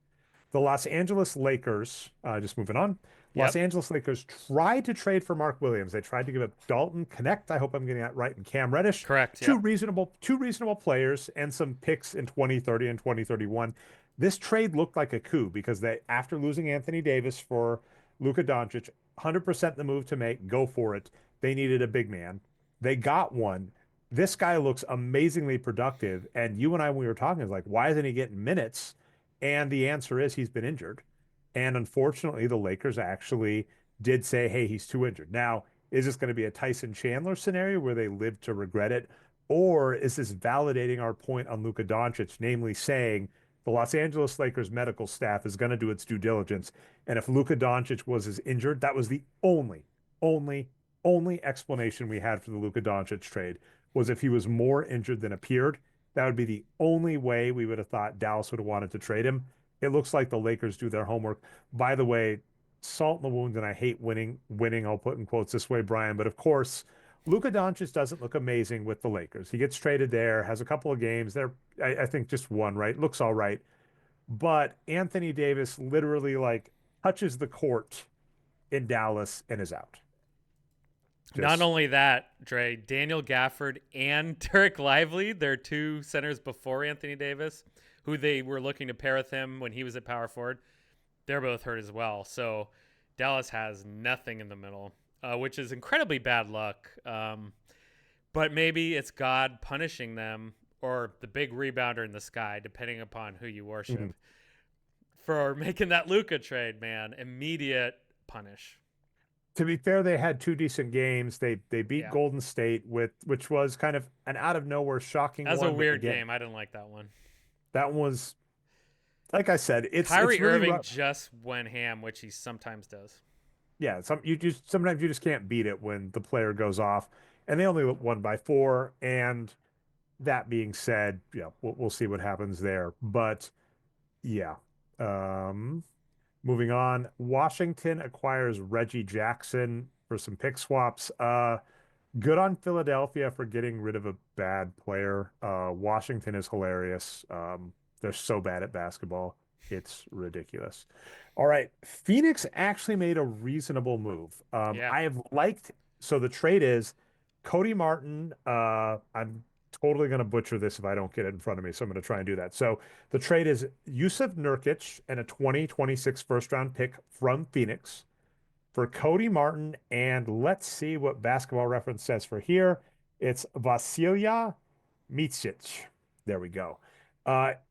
Speaker 1: The Los Angeles Lakers, just moving on. Los
Speaker 2: Yep.
Speaker 1: Angeles Lakers tried to trade for Mark Williams. They tried to give up Dalton Connect. I hope I'm getting that right. And Cam Reddish,
Speaker 2: Correct.
Speaker 1: two
Speaker 2: Yep.
Speaker 1: reasonable, two reasonable players, and some picks in 2030 and 2031. This trade looked like a coup because they, after losing Anthony Davis for Luka Doncic, 100% the move to make. Go for it. They needed a big man. They got one. This guy looks amazingly productive. And you and I, when we were talking, is like, why isn't he getting minutes? And the answer is he's been injured. And unfortunately, the Lakers actually did say, hey, he's too injured. Now, is this going to be a Tyson Chandler scenario where they live to regret it? Or is this validating our point on Luka Doncic, namely saying the Los Angeles Lakers medical staff is going to do its due diligence? And if Luka Doncic was as injured, that was the only, only explanation we had for the Luka Doncic trade was if he was more injured than appeared. That would be the only way we would have thought Dallas would have wanted to trade him. It looks like the Lakers do their homework. By the way, salt in the wound, and I hate winning, I'll put in quotes this way, Brian. But of course, Luka Doncic doesn't look amazing with the Lakers. He gets traded there, has a couple of games. There, I think just one, right? Looks all right. But Anthony Davis literally like touches the court in Dallas and is out.
Speaker 2: Not
Speaker 1: Just
Speaker 2: only that, Dre, Daniel Gafford and Derek Lively, their two centers before Anthony Davis, who they were looking to pair with him when he was at power forward, they're both hurt as well. So Dallas has nothing in the middle, which is incredibly bad luck. But maybe it's God punishing them or the big rebounder in the sky, depending upon who you
Speaker 1: mhm.
Speaker 2: worship, for making that Luka trade, man. Immediate punish.
Speaker 1: To be fair, they had two decent games. They beat
Speaker 2: Yeah.
Speaker 1: Golden State with which was kind of an out of nowhere shocking
Speaker 2: That was a
Speaker 1: one. But
Speaker 2: weird
Speaker 1: again,
Speaker 2: game. I didn't like that one.
Speaker 1: that one was like I said, it's
Speaker 2: Kyrie
Speaker 1: really
Speaker 2: Irving
Speaker 1: rough.
Speaker 2: just went ham, which he sometimes does.
Speaker 1: Yeah, sometimes you just can't beat it when the player goes off, and they only won by four. And that being said, yeah, we'll see what happens there. But yeah, um, moving on, Washington acquires Reggie Jackson for some pick swaps. Good on Philadelphia for getting rid of a bad player. Washington is hilarious. They're so bad at basketball. It's ridiculous. All right. Phoenix actually made a reasonable move.
Speaker 2: Yeah.
Speaker 1: I have liked, so the trade is Cody Martin. I'm totally going to butcher this if I don't get it in front of me. So I'm going to try and do that. So the trade is Yusuf Nurkic and a 2026 first round pick from Phoenix for Cody Martin. And let's see what Basketball Reference says for here. It's Vasilya Micic. There we go.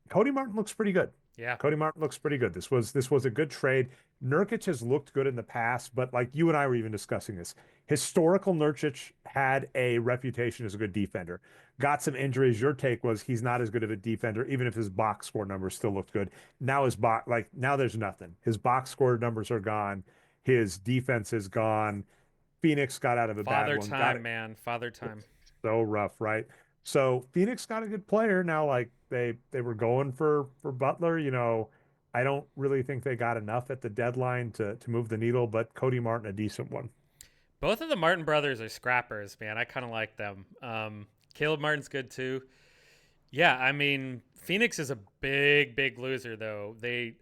Speaker 1: Cody Martin looks pretty good.
Speaker 2: Yeah.
Speaker 1: Cody Martin looks pretty good. This was a good trade. Nurkic has looked good in the past, but like you and I were even discussing this, historical Nurkic had a reputation as a good defender. Got some injuries. Your take was he's not as good of a defender, even if his box score numbers still looked good. Now now there's nothing. His box score numbers are gone. His defense is gone. Phoenix got out of a bad
Speaker 2: Father
Speaker 1: one. Got
Speaker 2: time,
Speaker 1: it.
Speaker 2: man. Father time.
Speaker 1: It's so rough, right? So Phoenix got a good player now. Like they were going for Butler. I don't really think they got enough at the deadline to move the needle, but Cody Martin a decent one.
Speaker 2: Both of the Martin brothers are scrappers, man. I kind of like them. Caleb Martin's good too. Yeah, I mean, Phoenix is a big, big loser though. They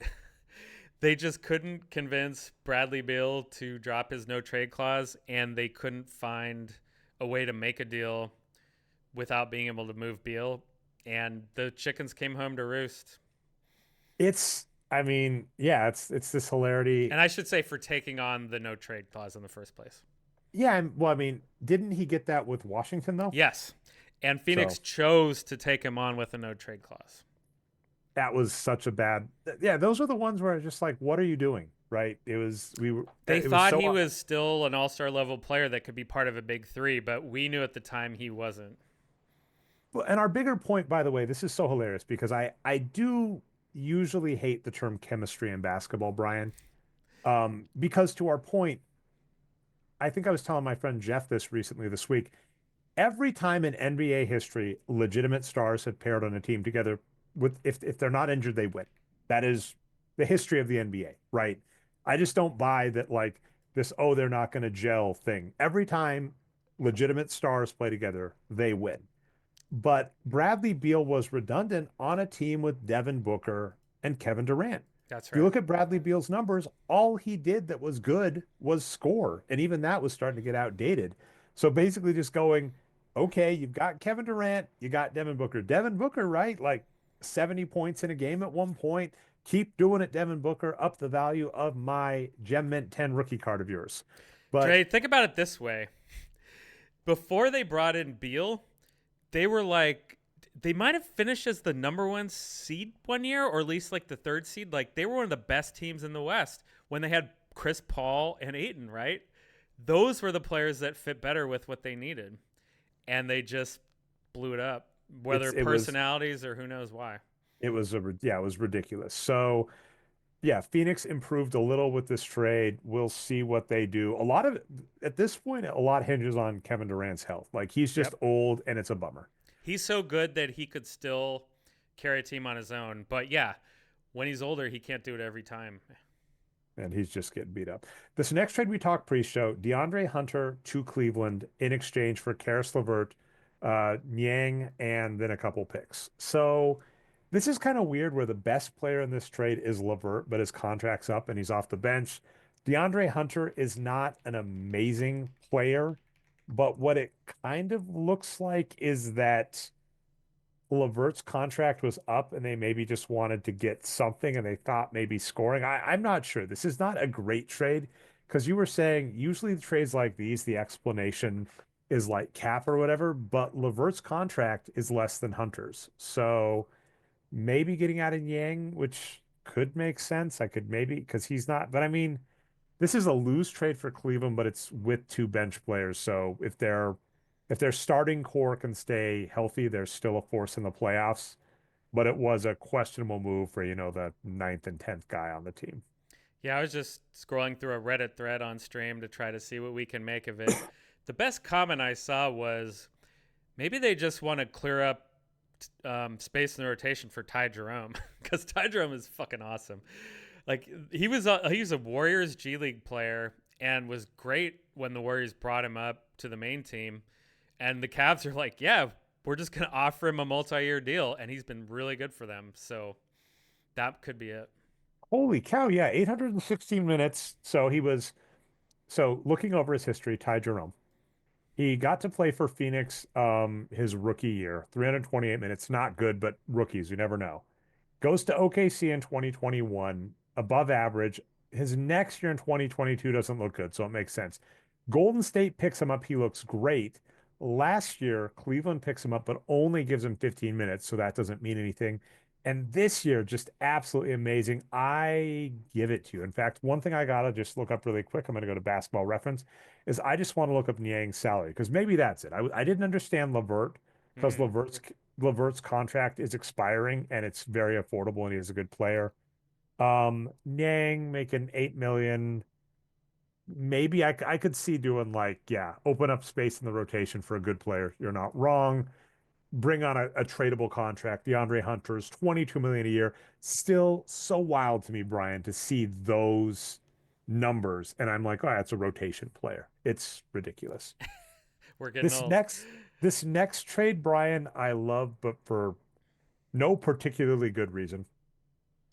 Speaker 2: they just couldn't convince Bradley Beal to drop his no trade clause, and they couldn't find a way to make a deal without being able to move Beal. And the chickens came home to roost.
Speaker 1: I mean, yeah, it's this hilarity.
Speaker 2: And I should say for taking on the no trade clause in the first place.
Speaker 1: Yeah, well, I mean, didn't he get that with Washington though?
Speaker 2: Yes. And Phoenix
Speaker 1: So
Speaker 2: chose to take him on with a no trade clause.
Speaker 1: that was such a bad. Yeah, those are the ones where I was just like, what are you doing? Right?
Speaker 2: They
Speaker 1: It was
Speaker 2: thought
Speaker 1: so.
Speaker 2: he was still an all-star level player that could be part of a big three, but we knew at the time he wasn't.
Speaker 1: And our bigger point, by the way, this is so hilarious because I do usually hate the term chemistry in basketball, Brian. Because to our point, I think I was telling my friend Jeff this recently this week. Every time in NBA history, legitimate stars have paired on a team together with if they're not injured, they win. That is the history of the NBA, right? I just don't buy that like this, oh, they're not going to gel thing. Every time legitimate stars play together, they win. But Bradley Beal was redundant on a team with Devin Booker and Kevin Durant.
Speaker 2: That's
Speaker 1: If you
Speaker 2: right.
Speaker 1: look at Bradley Beal's numbers, all he did that was good was score. And even that was starting to get outdated. So basically just going, okay, you've got Kevin Durant, you got Devin Booker. Devin Booker, right? Like 70 points in a game at one point. Keep doing it, Devin Booker, up the value of my Gem Mint 10 rookie card of yours. But
Speaker 2: Dre, think about it this way. Before they brought in Beal, they were like they might have finished as the number one seed one year, or at least like the third seed. Like they were one of the best teams in the West when they had Chris Paul and Aiton, right? Those were the players that fit better with what they needed. And they just blew it up. Whether
Speaker 1: it was
Speaker 2: personalities or who knows why.
Speaker 1: it was ridiculous. So yeah, Phoenix improved a little with this trade. We'll see what they do. A lot of it, at this point, a lot hinges on Kevin Durant's health. Like he's just
Speaker 2: Yep.
Speaker 1: old and it's a bummer.
Speaker 2: He's so good that he could still carry a team on his own. But yeah, when he's older, he can't do it every time.
Speaker 1: And he's just getting beat up. This next trade we talked pre-show, DeAndre Hunter to Cleveland in exchange for Karis LeVert, Niang, and then a couple picks. So this is kind of weird where the best player in this trade is LeVert, but his contract's up and he's off the bench. DeAndre Hunter is not an amazing player, but what it kind of looks like is that Levert's contract was up and they maybe just wanted to get something and they thought maybe scoring. I'm not sure. This is not a great trade because you were saying usually the trades like these, the explanation is like cap or whatever, but Levert's contract is less than Hunter's. So maybe getting out of Yang, which could make sense. I could maybe because he's not, but I mean, this is a lose trade for Cleveland, but it's with two bench players. So if their starting core can stay healthy, they're still a force in the playoffs. But it was a questionable move for, the ninth and tenth guy on the team.
Speaker 2: Yeah, I was just scrolling through a Reddit thread on stream to try to see what we can make of it. The best comment I saw was maybe they just want to clear up space in the rotation for Ty Jerome because Ty Jerome is fucking awesome. Like he was a Warriors G League player and was great when the Warriors brought him up to the main team. And the Cavs are like, yeah, we're just gonna offer him a multi-year deal, and he's been really good for them. So that could be it.
Speaker 1: Holy cow, yeah, 816 minutes. So looking over his history, Ty Jerome. He got to play for Phoenix his rookie year, 328 minutes. Not good, but rookies, you never know. Goes to OKC in 2021, above average. His next year in 2022 doesn't look good, so it makes sense. Golden State picks him up. He looks great. Last year, Cleveland picks him up, but only gives him 15 minutes, so that doesn't mean anything. And this year, just absolutely amazing. I give it to you. In fact, one thing I gotta just look up really quick, I'm gonna go to Basketball Reference, is I just want to look up Niang's salary because maybe that's it. I didn't understand Levert because
Speaker 2: Mm.
Speaker 1: Levert's contract is expiring and it's very affordable and he's a good player. Niang making 8 million. Maybe I could see doing like, yeah, open up space in the rotation for a good player. You're not wrong. Bring on a tradable contract. DeAndre Hunter's 22 million a year. Still so wild to me, Brian, to see those numbers. And I'm like, oh, that's a rotation player. It's ridiculous.
Speaker 2: We're getting
Speaker 1: This
Speaker 2: old.
Speaker 1: next this next trade, Brian, I love, but for no particularly good reason.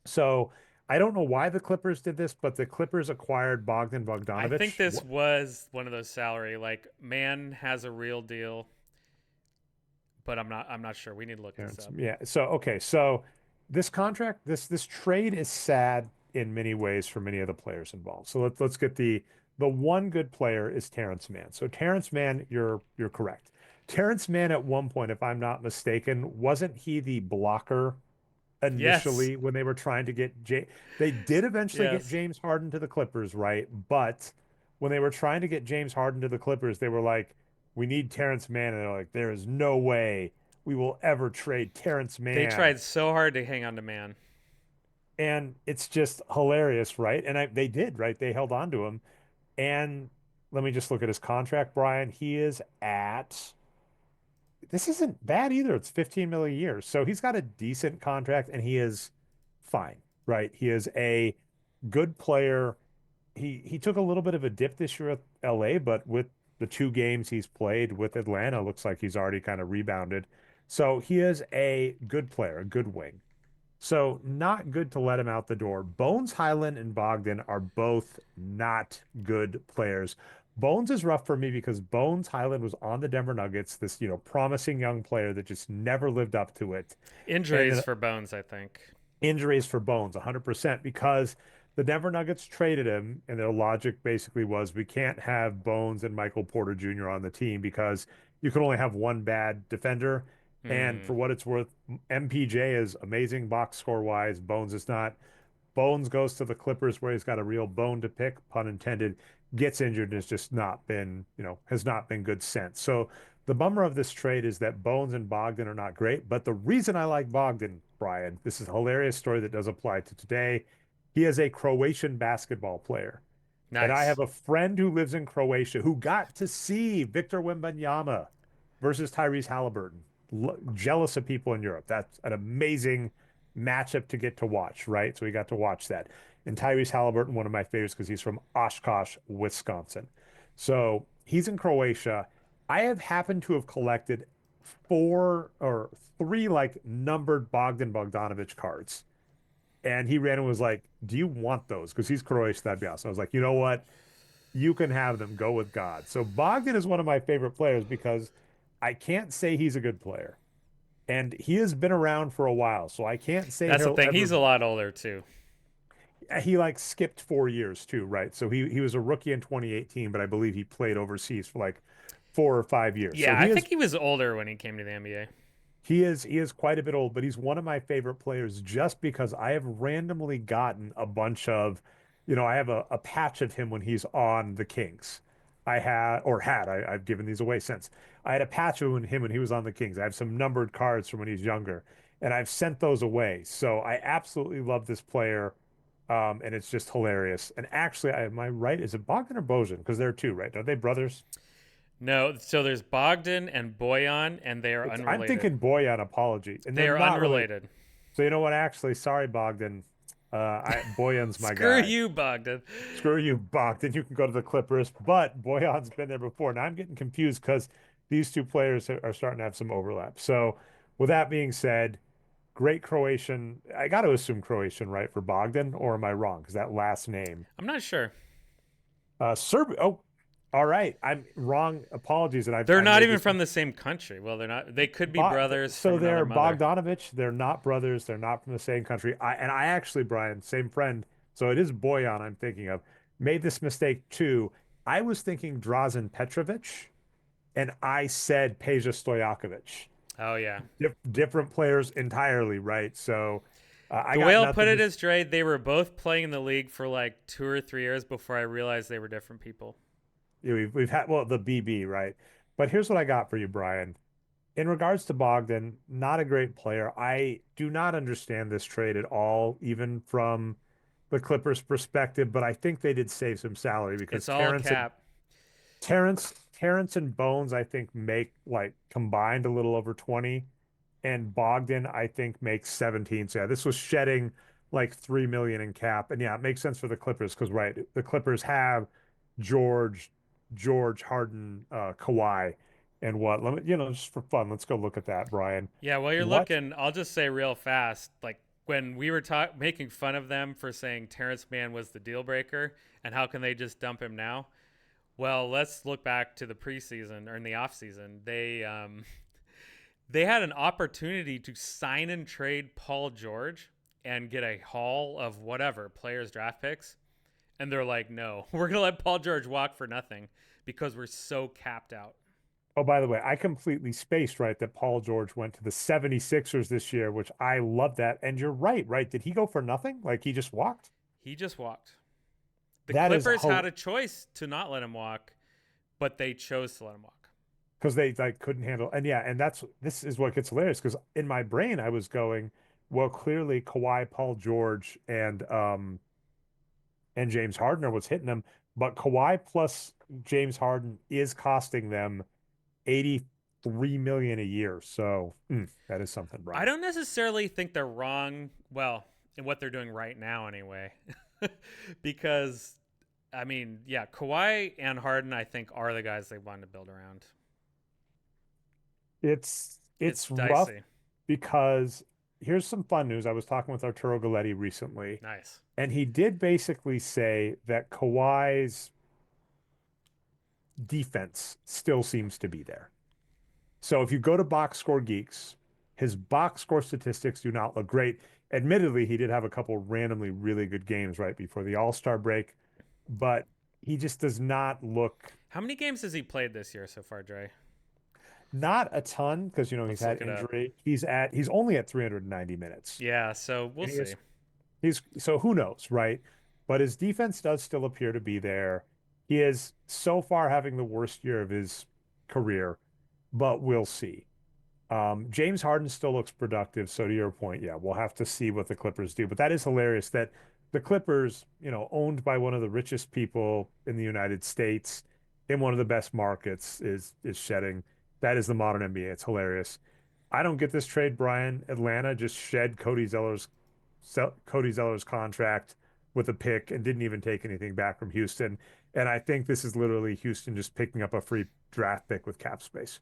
Speaker 1: So I don't know why the Clippers did this, but the Clippers acquired Bogdan
Speaker 2: I think
Speaker 1: Bogdanović.
Speaker 2: this was one of those salary like man has a real deal, but I'm not sure. We need to look this
Speaker 1: Terrence,
Speaker 2: up.
Speaker 1: yeah. So okay, so this contract, this trade is sad in many ways for many of the players involved. So let's get the one good player is Terrence Mann. So Terrence Mann, you're correct. Terrence Mann at one point, if I'm not mistaken, wasn't he the blocker
Speaker 2: Yes.
Speaker 1: initially when they were trying to get they did eventually get
Speaker 2: Yes.
Speaker 1: James Harden to the Clippers, right? But when they were trying to get James Harden to the Clippers, they were like, we need Terrence Mann. And they're like, there is no way we will ever trade Terrence
Speaker 2: They
Speaker 1: Mann.
Speaker 2: tried so hard to hang on to man.
Speaker 1: And it's just hilarious, right? And they did, right? They held on to him. And let me just look at his contract, Brian. He is at this isn't bad either. It's 15 million a year. So he's got a decent contract and he is fine, right? He is a good player. He took a little bit of a dip this year at LA, but with the two games he's played with Atlanta, looks like he's already kind of rebounded. So he is a good player, a good wing. So not good to let him out the door. Bones Highland and Bogdan are both not good players. Bones is rough for me because Bones Highland was on the Denver Nuggets, this, promising young player that just never lived up to it. And
Speaker 2: Injuries
Speaker 1: then
Speaker 2: for Bones, I think.
Speaker 1: injuries for Bones, 100%, because the Denver Nuggets traded him, and their logic basically was we can't have Bones and Michael Porter Jr. on the team because you can only have one bad defender. And
Speaker 2: Hmm.
Speaker 1: for what it's worth, MPJ is amazing box score wise. Bones is not. Bones goes to the Clippers where he's got a real bone to pick, pun intended, gets injured and has just not been, has not been good since. So the bummer of this trade is that Bones and Bogdan are not great. But the reason I like Bogdan, Brian, this is a hilarious story that does apply to today. He is a Croatian basketball player. And I
Speaker 2: Nice.
Speaker 1: have a friend who lives in Croatia who got to see Victor Wembanyama versus Tyrese Halliburton. Jealous of people in Europe. That's an amazing matchup to get to watch, right? So we got to watch that. And Tyrese Halliburton, one of my favorites because he's from Oshkosh, Wisconsin. So he's in Croatia. I have happened to have collected four or three like numbered Bogdan Bogdanović cards And he ran and was like, "Do you want those?" Because he's Croatian. That'd be awesome. I was like, you know what? You can have them. Go with God. So Bogdan is one of my favorite players because I can't say he's a good player. And he has been around for a while. So I can't say
Speaker 2: That's the
Speaker 1: he'll
Speaker 2: thing.
Speaker 1: ever
Speaker 2: He's a lot older too.
Speaker 1: he like skipped 4 years too, right? So he was a rookie in 2018, but I believe he played overseas for like 4 or 5 years. So
Speaker 2: Yeah, I think he was older when he came to the NBA.
Speaker 1: he is quite a bit old, but he's one of my favorite players just because I have randomly gotten a bunch of, I have a patch of him when he's on the Kings. I had or had I've given these away since. I had a patch of him when he was on the Kings. I have some numbered cards from when he's younger, and I've sent those away. So I absolutely love this player, and it's just hilarious. And actually, am I right? Is it Bogdan or Bojan? Because they're two, right? Are they brothers?
Speaker 2: No, so there's Bogdan and Boyan, and they are
Speaker 1: I'm
Speaker 2: unrelated.
Speaker 1: thinking Boyan, apology, and
Speaker 2: They
Speaker 1: they're
Speaker 2: are
Speaker 1: not related.
Speaker 2: unrelated.
Speaker 1: So you know what? Actually, sorry, Bogdan. Boyan's my
Speaker 2: Screw
Speaker 1: guy.
Speaker 2: you, Bogdan.
Speaker 1: Screw you, Bogdan. You can go to the Clippers, but Boyan's been there before. Now I'm getting confused because these two players are starting to have some overlap. So, with that being said, great Croatian. I got to assume Croatian, right, for Bogdan, or am I wrong? Because that last name,
Speaker 2: I'm not sure.
Speaker 1: Serb. Oh, all right. I'm wrong. Apologies that
Speaker 2: They're
Speaker 1: I
Speaker 2: not
Speaker 1: made
Speaker 2: even
Speaker 1: this.
Speaker 2: from the same country. Well, they're not. They could be
Speaker 1: Bo
Speaker 2: brothers
Speaker 1: so
Speaker 2: from another
Speaker 1: they're
Speaker 2: mother.
Speaker 1: Bogdanovich. They're not brothers. They're not from the same country. I actually, Brian, same friend. So it is Boyan I'm thinking of. Made this mistake too. I was thinking Drazen Petrovic, and I said Peja Stojakovic.
Speaker 2: Oh yeah.
Speaker 1: Different players entirely, right? So I
Speaker 2: The way
Speaker 1: got
Speaker 2: I'll put
Speaker 1: nothing
Speaker 2: it
Speaker 1: to.
Speaker 2: is, Dre, they were both playing in the league for like 2 or 3 years before I realized they were different people.
Speaker 1: We've had well the BB, right? But here's what I got for you, Brian. In regards to Bogdan, not a great player. I do not understand this trade at all, even from the Clippers' perspective, but I think they did save some salary
Speaker 2: It's
Speaker 1: because
Speaker 2: all cap.
Speaker 1: Terrence and Bones, I think, make like combined a little over 20. And Bogdan, I think, makes 17. So yeah, this was shedding like 3 million in cap. And yeah, it makes sense for the Clippers because right, the Clippers have George, Harden, Kawhi, and what? Let me, just for fun, let's go look at that, Brian.
Speaker 2: Yeah, while you're
Speaker 1: What?
Speaker 2: looking, I'll just say real fast, like when we were making fun of them for saying Terrence Mann was the deal breaker and how can they just dump him now? Well, let's look back to the preseason or in the offseason. They had an opportunity to sign and trade Paul George and get a haul of whatever players draft picks, and they're like, "No, we're going to let Paul George walk for nothing because we're so capped out."
Speaker 1: Oh, by the way, I completely spaced right that Paul George went to the 76ers this year, which I love that. And you're right, right? Did he go for nothing? Like he just walked?
Speaker 2: He just walked. The
Speaker 1: That is
Speaker 2: Clippers had a choice to not let him walk, but they chose to let him walk.
Speaker 1: because they like couldn't handle and yeah, and this is what gets hilarious because in my brain I was going, well, clearly Kawhi, Paul George, and James Harden are what's hitting them, but Kawhi plus James Harden is costing them 83 million a year. So that is something,
Speaker 2: I
Speaker 1: Brian.
Speaker 2: don't necessarily think they're wrong, well, in what they're doing right now anyway. Because I mean, yeah, Kawhi and Harden I think are the guys they want to build around.
Speaker 1: It's
Speaker 2: It's
Speaker 1: it's rough
Speaker 2: dicey.
Speaker 1: because here's some fun news. I was talking with Arturo Galletti recently,
Speaker 2: Nice.
Speaker 1: and he did basically say that Kawhi's defense still seems to be there. So if you go to box score geeks, his box score statistics do not look great. Admittedly, he did have a couple randomly really good games right before the All-Star break, but he just does not look
Speaker 2: How many games has he played this year so far, Dre?
Speaker 1: not a ton because he's
Speaker 2: Let's
Speaker 1: had
Speaker 2: look it up.
Speaker 1: injury. He's only at 390 minutes.
Speaker 2: Yeah, so we'll
Speaker 1: And
Speaker 2: see.
Speaker 1: he's so who knows, right? But his defense does still appear to be there. He is so far having the worst year of his career, but we'll see. James Harden still looks productive. So to your point, yeah, we'll have to see what the Clippers do. But that is hilarious that the Clippers, owned by one of the richest people in the United States in one of the best markets is shedding. That is the modern NBA. It's hilarious. I don't get this trade, Brian. Atlanta just shed Cody Zeller's contract with a pick and didn't even take anything back from Houston. And I think this is literally Houston just picking up a free draft pick with cap space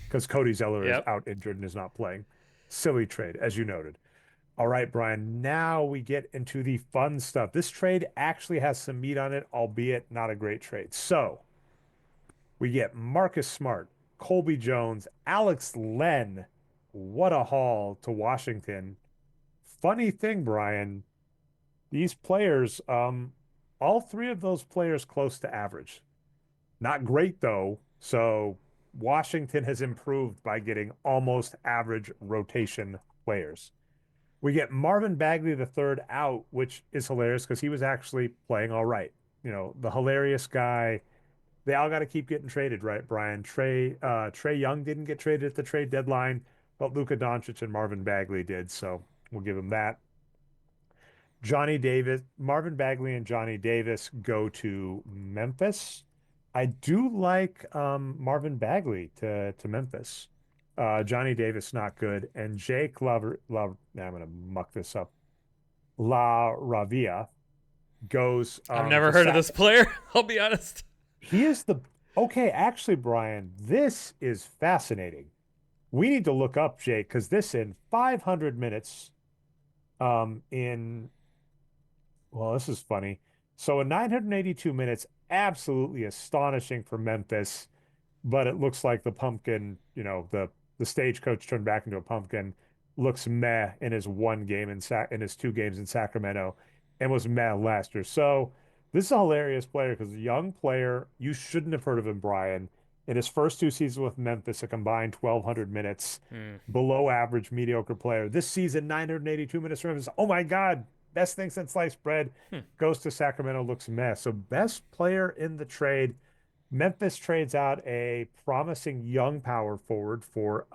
Speaker 1: because Cody Zeller is
Speaker 2: Yep.
Speaker 1: out injured and is not playing. Silly trade, as you noted. All right, Brian. Now we get into the fun stuff. This trade actually has some meat on it, albeit not a great trade. So we get Marcus Smart, Colby Jones, Alex Len. What a haul to Washington. Funny thing, Brian, these players, all three of those players close to average. Not great though. So Washington has improved by getting almost average rotation players. We get Marvin Bagley the third out, which is hilarious because he was actually playing all right. You know, the hilarious guy. They all got to keep getting traded, right, Brian? Trey Young didn't get traded at the trade deadline, but Luka Doncic and Marvin Bagley did, so we'll give him that. Johnny Davis, Marvin Bagley and Johnny Davis go to Memphis. I do like Marvin Bagley to Memphis. Johnny Davis not good, and Jake I'm gonna muck this up. La Ravia goes
Speaker 2: I've never
Speaker 1: to
Speaker 2: heard of
Speaker 1: Sac.
Speaker 2: this player. I'll be honest.
Speaker 1: He is the okay. Actually, Brian, this is fascinating. We need to look up Jake because this in 500 minutes, in well, this is funny. So in 982 minutes, absolutely astonishing for Memphis, but it looks like the pumpkin, the stagecoach turned back into a pumpkin, looks meh in his one game in his two games in Sacramento, and was meh last year. So this is a hilarious player because a young player, you shouldn't have heard of him, Brian. In his first two seasons with Memphis, a combined 1,200 minutes,
Speaker 2: Hmm.
Speaker 1: below average, mediocre player. This season, 982 minutes for Memphis. Oh my God, best thing since sliced bread.
Speaker 2: Hmm.
Speaker 1: Goes to Sacramento, looks meh. So best player in the trade. Memphis trades out a promising young power forward for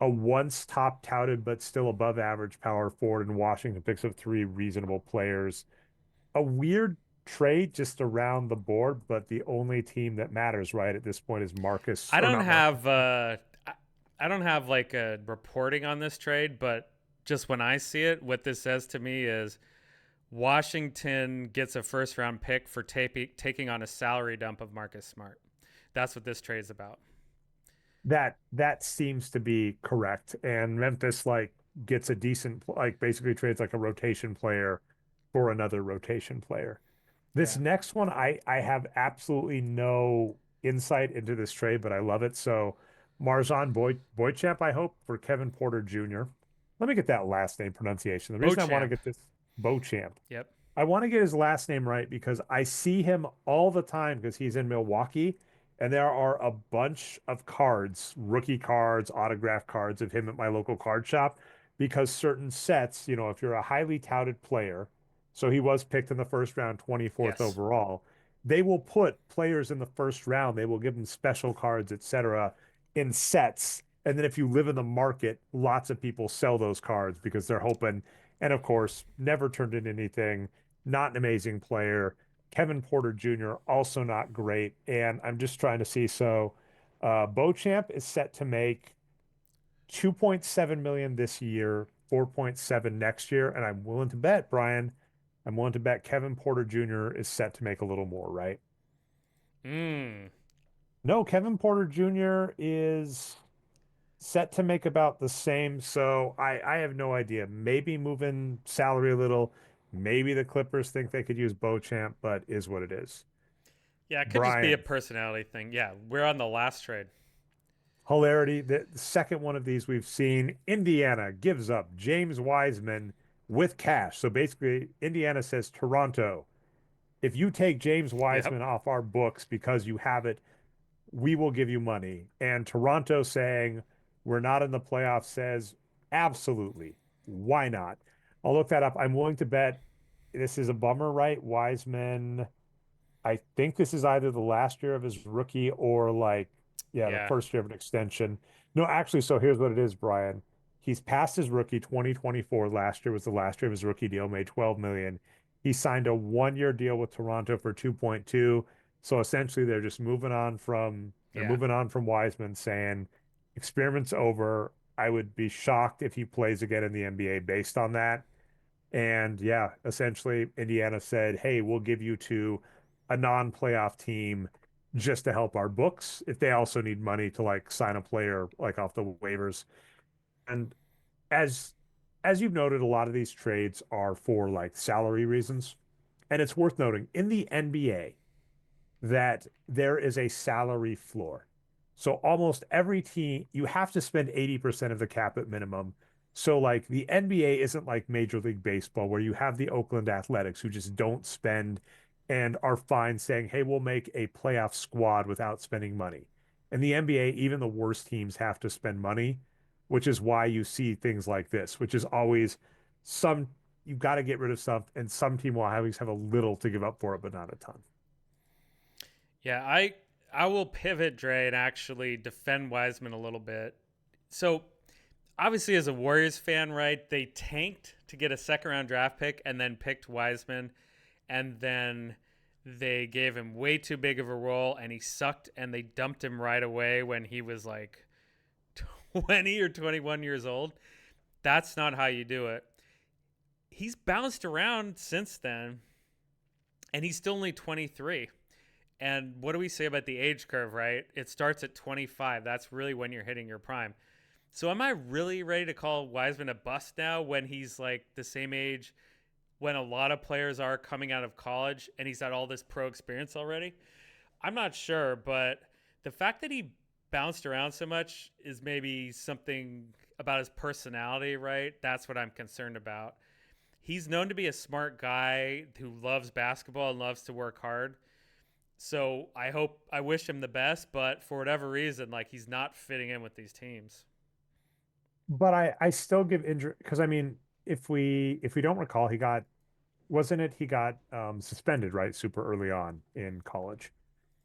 Speaker 1: a once top touted but still above average power forward, and Washington picks up three reasonable players. A weird trade just around the board, but the only team that matters right at this point is Marcus,
Speaker 2: I
Speaker 1: or
Speaker 2: don't
Speaker 1: not Marcus.
Speaker 2: have I don't have like a reporting on this trade, but just when I see it, what this says to me is Washington gets a first round pick for taking on a salary dump of Marcus Smart. That's what this trade's about.
Speaker 1: That seems to be correct. And Memphis like gets a decent like basically trades like a rotation player for another rotation player. This
Speaker 2: Yeah.
Speaker 1: next one, I have absolutely no insight into this trade, but I love it. So Boychamp, I hope, for Kevin Porter Jr. Let me get that last name pronunciation. The reason I want to
Speaker 2: Beauchamp.
Speaker 1: get this Beauchamp,
Speaker 2: Yep.
Speaker 1: I want to get his last name right because I see him all the time because he's in Milwaukee, and there are a bunch of cards, rookie cards, autograph cards of him at my local card shop because certain sets, if you're a highly touted player, so he was picked in the first round, 24th
Speaker 2: Yes.
Speaker 1: overall, they will put players in the first round, they will give them special cards, etc., in sets. And then if you live in the market, lots of people sell those cards because they're hoping, and of course, never turned into anything, not an amazing player. Kevin Porter Jr. also not great. And I'm just trying to see. So Beauchamp is set to make 2.7 million this year, 4.7 next year. And I'm willing to bet, Brian, I'm willing to bet Kevin Porter Jr. is set to make a little more, right?
Speaker 2: Mm.
Speaker 1: No, Kevin Porter Jr. is set to make about the same. So I have no idea. Maybe moving salary a little. Maybe the Clippers think they could use Beauchamp, but is what it is.
Speaker 2: Yeah, it could just be a
Speaker 1: Brian,
Speaker 2: personality thing. Yeah, we're on the last trade.
Speaker 1: hilarity. The second one of these we've seen. Indiana gives up James Wiseman with cash. So basically, Indiana says, Toronto, if you take James
Speaker 2: Yep.
Speaker 1: Wiseman off our books because you have it, we will give you money. And Toronto saying, we're not in the playoffs says, absolutely. Why not? I'll look that up. I'm willing to bet this is a bummer, right? Wiseman, I think this is either the last year of his rookie or like, yeah, the
Speaker 2: Yeah.
Speaker 1: first year of an extension. No, actually, so here's what it is, Brian. He's past his rookie 2024. Last year was the last year of his rookie deal, made 12 million. He signed a 1 year deal with Toronto for 2.2. So essentially they're
Speaker 2: Yeah.
Speaker 1: moving on from Wiseman saying experiment's over. I would be shocked if he plays again in the NBA based on that. And yeah, essentially, Indiana said, hey, we'll give you to a non-playoff team just to help our books. If they also need money to like sign a player like off the waivers. And, as, you know, the Indiana, the second one of these we've seen. Indiana says, Toronto, if you take James Wiseman off our books because you have it, we will give you money. And Toronto saying, we're not in the playoffs says, absolutely. Why not? I'll look that up. I'm willing to bet this is either the last year of his rookie deal, made 12 million. He signed a 1 year deal with Toronto for 2.2. So essentially they're just moving on from as you've noted, a lot of these trades are for like salary reasons. And it's worth noting in the NBA that there is a salary floor. So almost every team, you have to spend 80% of the cap at minimum. So like the NBA isn't like Major League Baseball where you have the Oakland Athletics who just don't spend and are fine saying, hey, we'll make a playoff squad without spending money. In the NBA, even the worst teams have to spend money, which is why you see things like this, which is always some you've got to get rid of stuff, and some team will always have a little to give up for it, but not a ton.
Speaker 2: Yeah, I will pivot, Dre, and actually defend Wiseman a little bit. So obviously, as a Warriors fan, right, they tanked to get a second round draft pick and then picked Wiseman, and then they gave him way too big of a role, and he sucked, and they dumped him right away when he was like 20 or 21 years old. That's not how you do it. He's bounced around since then, and he's still only 23. And what do we say about the age curve, right? It starts at 25. That's really when you're hitting your prime. So am I really ready to call Wiseman a bust now when he's like the same age when a lot of players are coming out of college and he's had all this pro experience already? I'm not sure, but the fact that he bounced around so much is maybe something about his personality, right? That's what I'm concerned about. He's known to be a smart guy who loves basketball and loves to work hard. So I wish him the best, but for whatever reason, like he's not fitting in with these teams.
Speaker 1: But I still give injury because I mean, if we don't recall, he got wasn't it he got suspended right super early on in college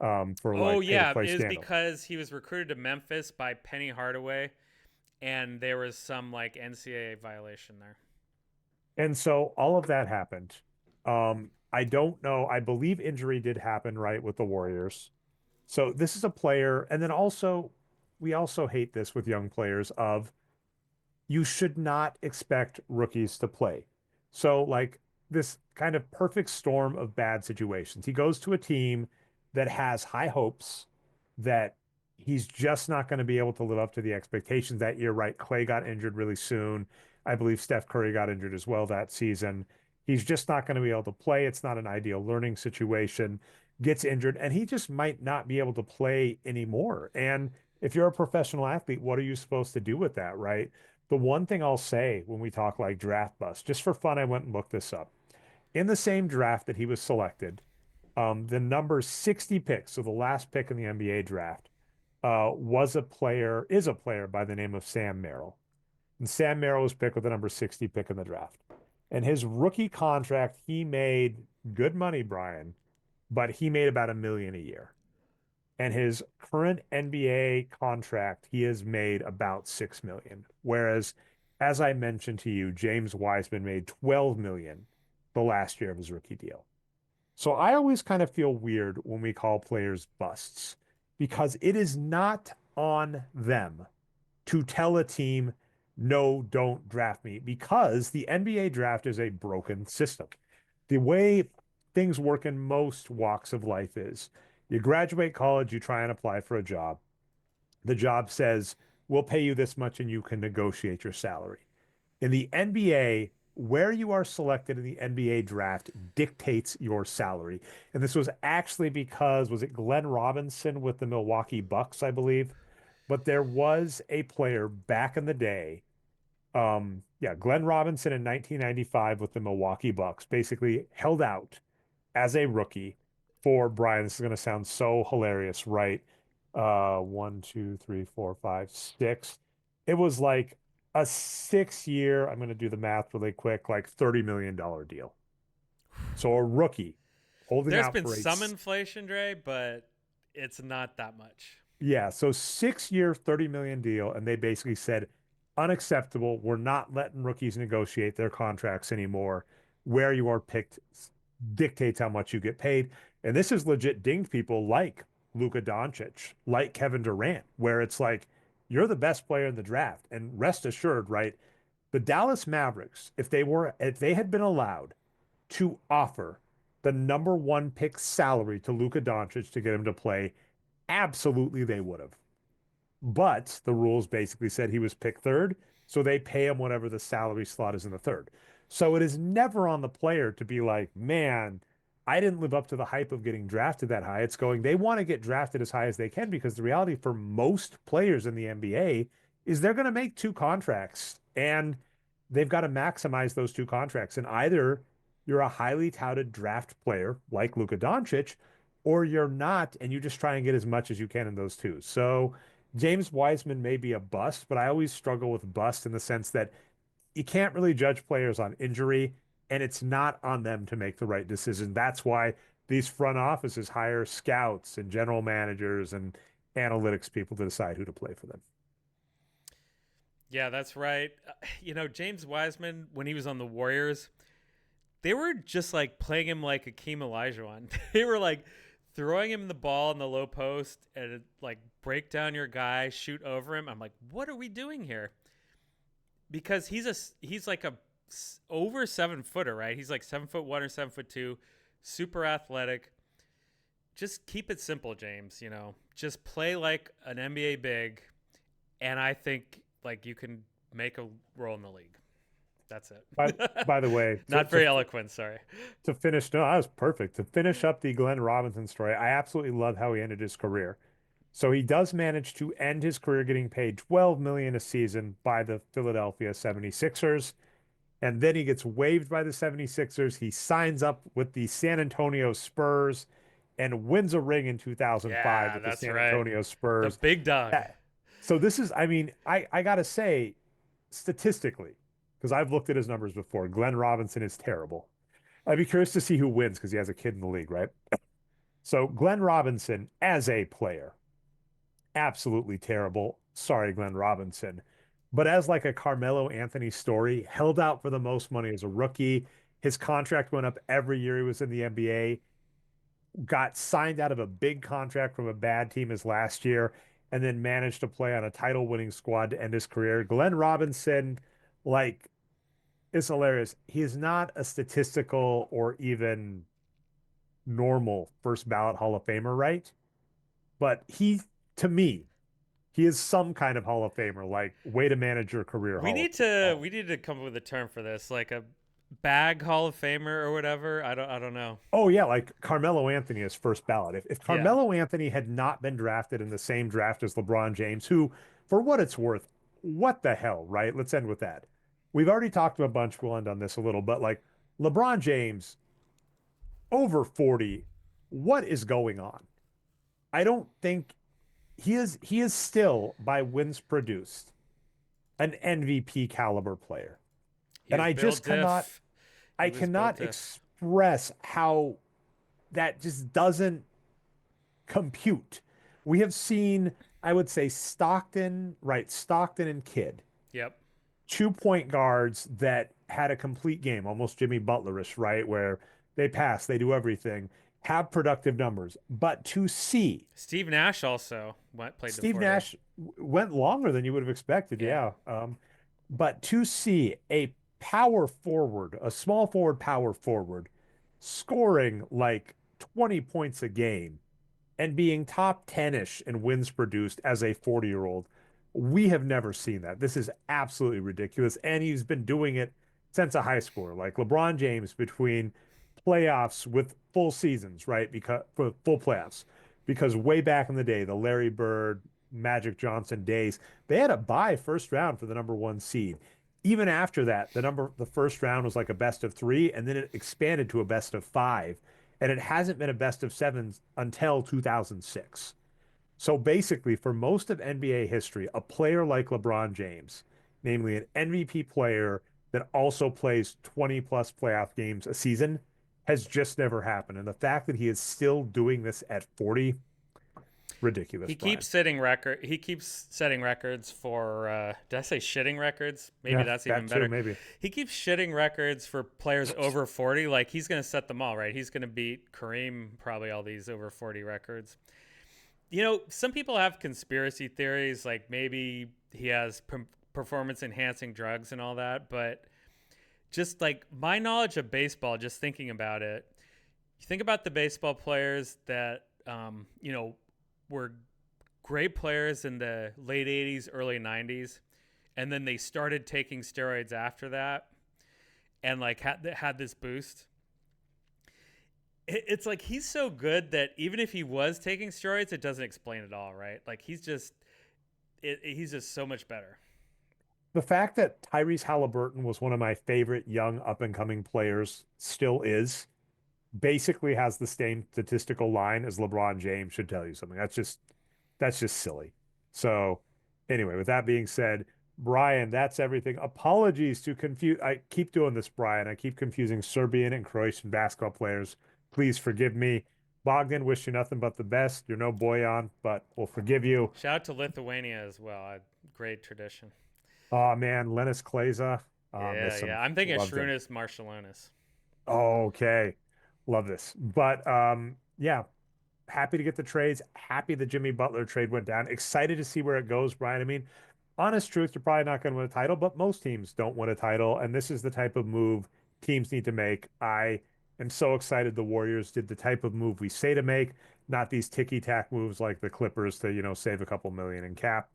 Speaker 1: for
Speaker 2: Oh
Speaker 1: like pay to
Speaker 2: yeah,
Speaker 1: play
Speaker 2: it was
Speaker 1: scandal.
Speaker 2: because he was recruited to Memphis by Penny Hardaway, and there was some like NCAA violation there.
Speaker 1: And so all of that happened. I don't know. I believe injury did happen right with the Warriors. So this is a player, and then also we also hate this with young players of you should not expect rookies to play. So, like this kind of perfect storm of bad situations. He goes to a team that has high hopes that he's just not going to be able to live up to the expectations that year, right? Clay got injured really soon. I believe Steph Curry got injured as well that season. He's just not going to be able to play. It's not an ideal learning situation. Gets injured, and he just might not be able to play anymore. And if you're a professional athlete, what are you supposed to do with that, right? The one thing I'll say when we talk like draft bust, just for fun, I went and looked this up. In the same draft that he was selected, the number 60 pick, so the last pick in the NBA draft, is a player by the name of Sam Merrill. And Sam Merrill was picked with the number 60 pick in the draft. And his rookie contract, he made good money, Brian, but he made about $1 million a year. And his current NBA contract, he has made about 6 million. Whereas, as I mentioned to you, James Wiseman made 12 million the last year of his rookie deal. So I always kind of feel weird when we call players busts because it is not on them to tell a team, no, don't draft me, because the NBA draft is a broken system. The way things work in most walks of life is you graduate college, you try and apply for a job. The job says, we'll pay you this much and you can negotiate your salary. In the NBA, where you are selected in the NBA draft dictates your salary. And this was actually because, was it Glenn Robinson with the Milwaukee Bucks, I believe? But there was a player back in the day. Yeah, Glenn Robinson in 1995 with the Milwaukee Bucks basically held out as a rookie for Brian. This is going to sound so hilarious, right? One, two, three, four, five, six. It was like a 6 year, I'm going to do the math really quick, like $30 million deal. So a rookie holding
Speaker 2: There's
Speaker 1: out
Speaker 2: been
Speaker 1: for a
Speaker 2: some inflation, Dre, but it's not that much.
Speaker 1: yeah, so 6 year, 30 million deal, and they basically said unacceptable. We're not letting rookies negotiate their contracts anymore. Where you are picked dictates how much you get paid. And this is legit dinged people like Luka Doncic, like Kevin Durant, where it's like you're the best player in the draft. And rest assured, right? The Dallas Mavericks, if they had been allowed to offer the number one pick salary to Luka Doncic to get him to play, absolutely they would have. But the rules basically said he was picked third. So they pay him whatever the salary slot is in the third. So it is never on the player to be like, man, I didn't live up to the hype of getting drafted that high. It's going, they want to get drafted as high as they can because the reality for most players in the NBA is they're going to make two contracts and they've got to maximize those two contracts. And either you're a highly touted draft player like Luka Doncic, or you're not, and you just try and get as much as you can in those two. So James Wiseman may be a bust, but I always struggle with bust in the sense that you can't really judge players on injury, and it's not on them to make the right decision. That's why these front offices hire scouts and general managers and analytics people to decide who to play for them.
Speaker 2: Yeah, that's right. James Wiseman, when he was on the Warriors, they were just like playing him like Akeem Olajuwon. They were like throwing him the ball in the low post and like break down your guy, shoot over him. I'm like, what are we doing here? Because he's like a over 7 footer, right? He's like 7'1" or 7'2", super athletic. Just keep it simple, James. Just play like an NBA big, and I think like you can make a role in the league. That's it.
Speaker 1: By the way,
Speaker 2: Not very eloquent, sorry.
Speaker 1: to finish, no, that was perfect. To finish up the Glenn Robinson story, I absolutely love how he ended his career. So he does manage to end his career getting paid 12 million a season by the Philadelphia 76ers. And then he gets waived by the 76ers. He signs up with the San Antonio Spurs and wins a ring in 2005
Speaker 2: Yeah,
Speaker 1: with the
Speaker 2: that's
Speaker 1: San
Speaker 2: right.
Speaker 1: Antonio
Speaker 2: The
Speaker 1: Spurs.
Speaker 2: big dog.
Speaker 1: Yeah. So this is, I mean, I gotta say, statistically, because I've looked at his numbers before, Glenn Robinson is terrible. I'd be curious to see who wins because he has a kid in the league, right? So Glenn Robinson as a player, absolutely terrible. Sorry, Glenn Robinson. But as like a Carmelo Anthony story, held out for the most money as a rookie. His contract went up every year he was in the NBA, got signed out of a big contract from a bad team his last year, and then managed to play on a title winning squad to end his career. Glenn Robinson, like, is hilarious. He is not a statistical or even normal first ballot Hall of Famer, right? But he, to me, he is some kind of Hall of Famer, like way to manage your career
Speaker 2: We
Speaker 1: Hall of
Speaker 2: need to we need to come up with a term for this, like a bag Hall of Famer or whatever. I don't know.
Speaker 1: Oh yeah, like Carmelo Anthony is first ballot. If
Speaker 2: Yeah.
Speaker 1: Carmelo Anthony had not been drafted in the same draft as LeBron James, who, for what it's worth, what the hell, right? Let's end with that. We've already talked a bunch. We'll end on this a little, but like LeBron James over 40, what is going on? I don't think he is still by wins produced an MVP caliber player.
Speaker 2: He
Speaker 1: And
Speaker 2: was
Speaker 1: I
Speaker 2: built
Speaker 1: just cannot
Speaker 2: diff.
Speaker 1: I
Speaker 2: He was built
Speaker 1: cannot
Speaker 2: diff.
Speaker 1: express how that just doesn't compute. We have seen, I would say, Stockton, right? Stockton and Kidd,
Speaker 2: Yep.
Speaker 1: 2 point guards that had a complete game, almost Jimmy Butlerish, right? Where they pass, they do everything, have productive numbers. But to see
Speaker 2: Steve Nash also played the
Speaker 1: Steve
Speaker 2: 40.
Speaker 1: Nash went longer than you would have expected,
Speaker 2: Yeah.
Speaker 1: yeah. But to see a power forward, a small forward, power forward, scoring like 20 points a game and being top 10-ish in wins produced as a 40-year-old, we have never seen that. This is absolutely ridiculous. And he's been doing it since a high schooler, like LeBron James between playoffs with full seasons, right? Because for full playoffs. Because way back in the day, the Larry Bird, Magic Johnson days, they had a bye first round for the number one seed. Even after that, the first round was like a best of three, and then it expanded to a best of five. And it hasn't been a best of seven until 2006. So basically, for most of NBA history, a player like LeBron James, namely an MVP player that also plays 20 plus playoff games a season, has just never happened. And the fact that he is still doing this at 40, ridiculous,
Speaker 2: He
Speaker 1: Brian.
Speaker 2: keeps setting record. He keeps setting records for. Did I say shitting records? Maybe
Speaker 1: Yeah,
Speaker 2: that's even
Speaker 1: that too,
Speaker 2: better.
Speaker 1: maybe.
Speaker 2: He keeps shitting records for players over 40. Like he's gonna set them all, right? He's gonna beat Kareem probably all these over 40 records. Some people have conspiracy theories, like maybe he has performance enhancing drugs and all that. But just like my knowledge of baseball, just thinking about it, you think about the baseball players that were great players in the late 80s, early 90s. and then they started taking steroids after that, and like had this boost. It's like he's so good that even if he was taking steroids, it doesn't explain it all, right? Like he's just so much better.
Speaker 1: The fact that Tyrese Halliburton was one of my favorite young up and coming players still is basically has the same statistical line as LeBron James should tell you something. That's just silly. So anyway, with that being said, Brian, that's everything. Apologies to confuse. I keep doing this, Brian. I keep confusing Serbian and Croatian basketball players. Please forgive me. Bogdan, wish you nothing but the best. You're no Boyan, but we'll forgive you.
Speaker 2: Shout out to Lithuania as well. Great tradition.
Speaker 1: Oh man, Lennis Kleza.
Speaker 2: Yeah,
Speaker 1: Miss
Speaker 2: yeah.
Speaker 1: him.
Speaker 2: I'm thinking
Speaker 1: Loved him.
Speaker 2: Shrunus Marshallonis.
Speaker 1: Okay. Love this. But yeah, happy to get the trades. Happy the Jimmy Butler trade went down. Excited to see where it goes, Brian. I mean, honest truth, you're probably not going to win a title, but most teams don't win a title. And this is the type of move teams need to make. I am so excited the Warriors did the type of move we say to make, not these ticky-tack moves like the Clippers to, save a couple million in cap.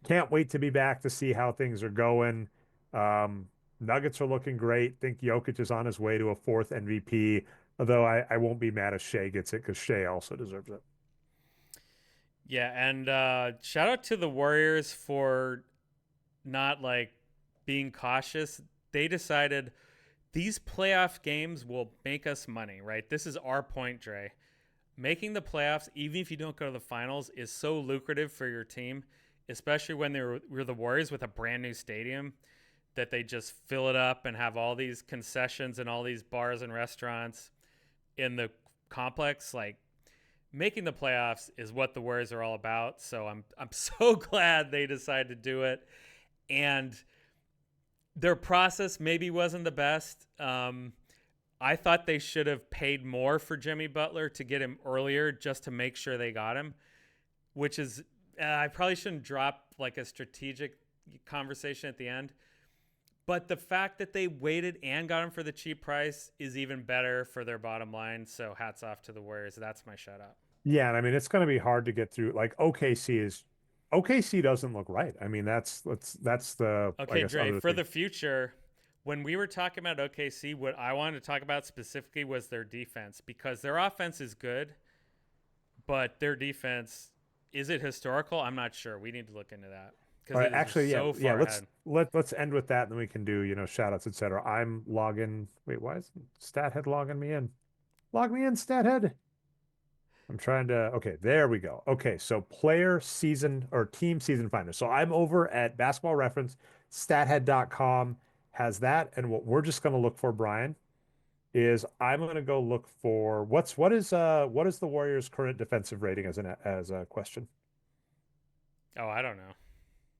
Speaker 1: Can't wait to be back to see how things are going. Nuggets are looking great. Think Jokic is on his way to a fourth MVP, although I won't be mad if Shea gets it because Shea also deserves it.
Speaker 2: Yeah, and shout out to the Warriors for not like being cautious. They decided these playoff games will make us money, right? This is our point, Dre. Making the playoffs, even if you don't go to the finals, is so lucrative for your team, especially when we're the Warriors with a brand new stadium that they just fill it up and have all these concessions and all these bars and restaurants in the complex. Like making the playoffs is what the Warriors are all about. So I'm so glad they decided to do it. And their process maybe wasn't the best. I thought they should have paid more for Jimmy Butler to get him earlier just to make sure they got him, which is, I probably shouldn't drop like a strategic conversation at the end. But the fact that they waited and got him for the cheap price is even better for their bottom line. So hats off to the Warriors. That's my shout out.
Speaker 1: Yeah, and I mean it's going to be hard to get through. Like OKC doesn't look right. I mean that's the I
Speaker 2: Okay,
Speaker 1: guess
Speaker 2: Dre,
Speaker 1: other
Speaker 2: for
Speaker 1: thing.
Speaker 2: the future, when we were talking about OKC, what I wanted to talk about specifically was their defense because their offense is good, but their defense, is it historical? I'm not sure. We need to look into that
Speaker 1: All
Speaker 2: because
Speaker 1: right,
Speaker 2: it is just
Speaker 1: actually,
Speaker 2: so
Speaker 1: yeah.
Speaker 2: far
Speaker 1: Let's
Speaker 2: ahead.
Speaker 1: let's end with that, and then we can do shout outs, etc. I'm logging. Wait, why is StatHead logging me in? Log me in, StatHead. I'm trying to. Okay, there we go. Okay, so player season or team season finder. So I'm over at Basketball Reference, stathead.com has that. And what we're just going to look for, Brian, is I'm going to go look for what is the Warriors' current defensive rating as a question?
Speaker 2: Oh, I don't know.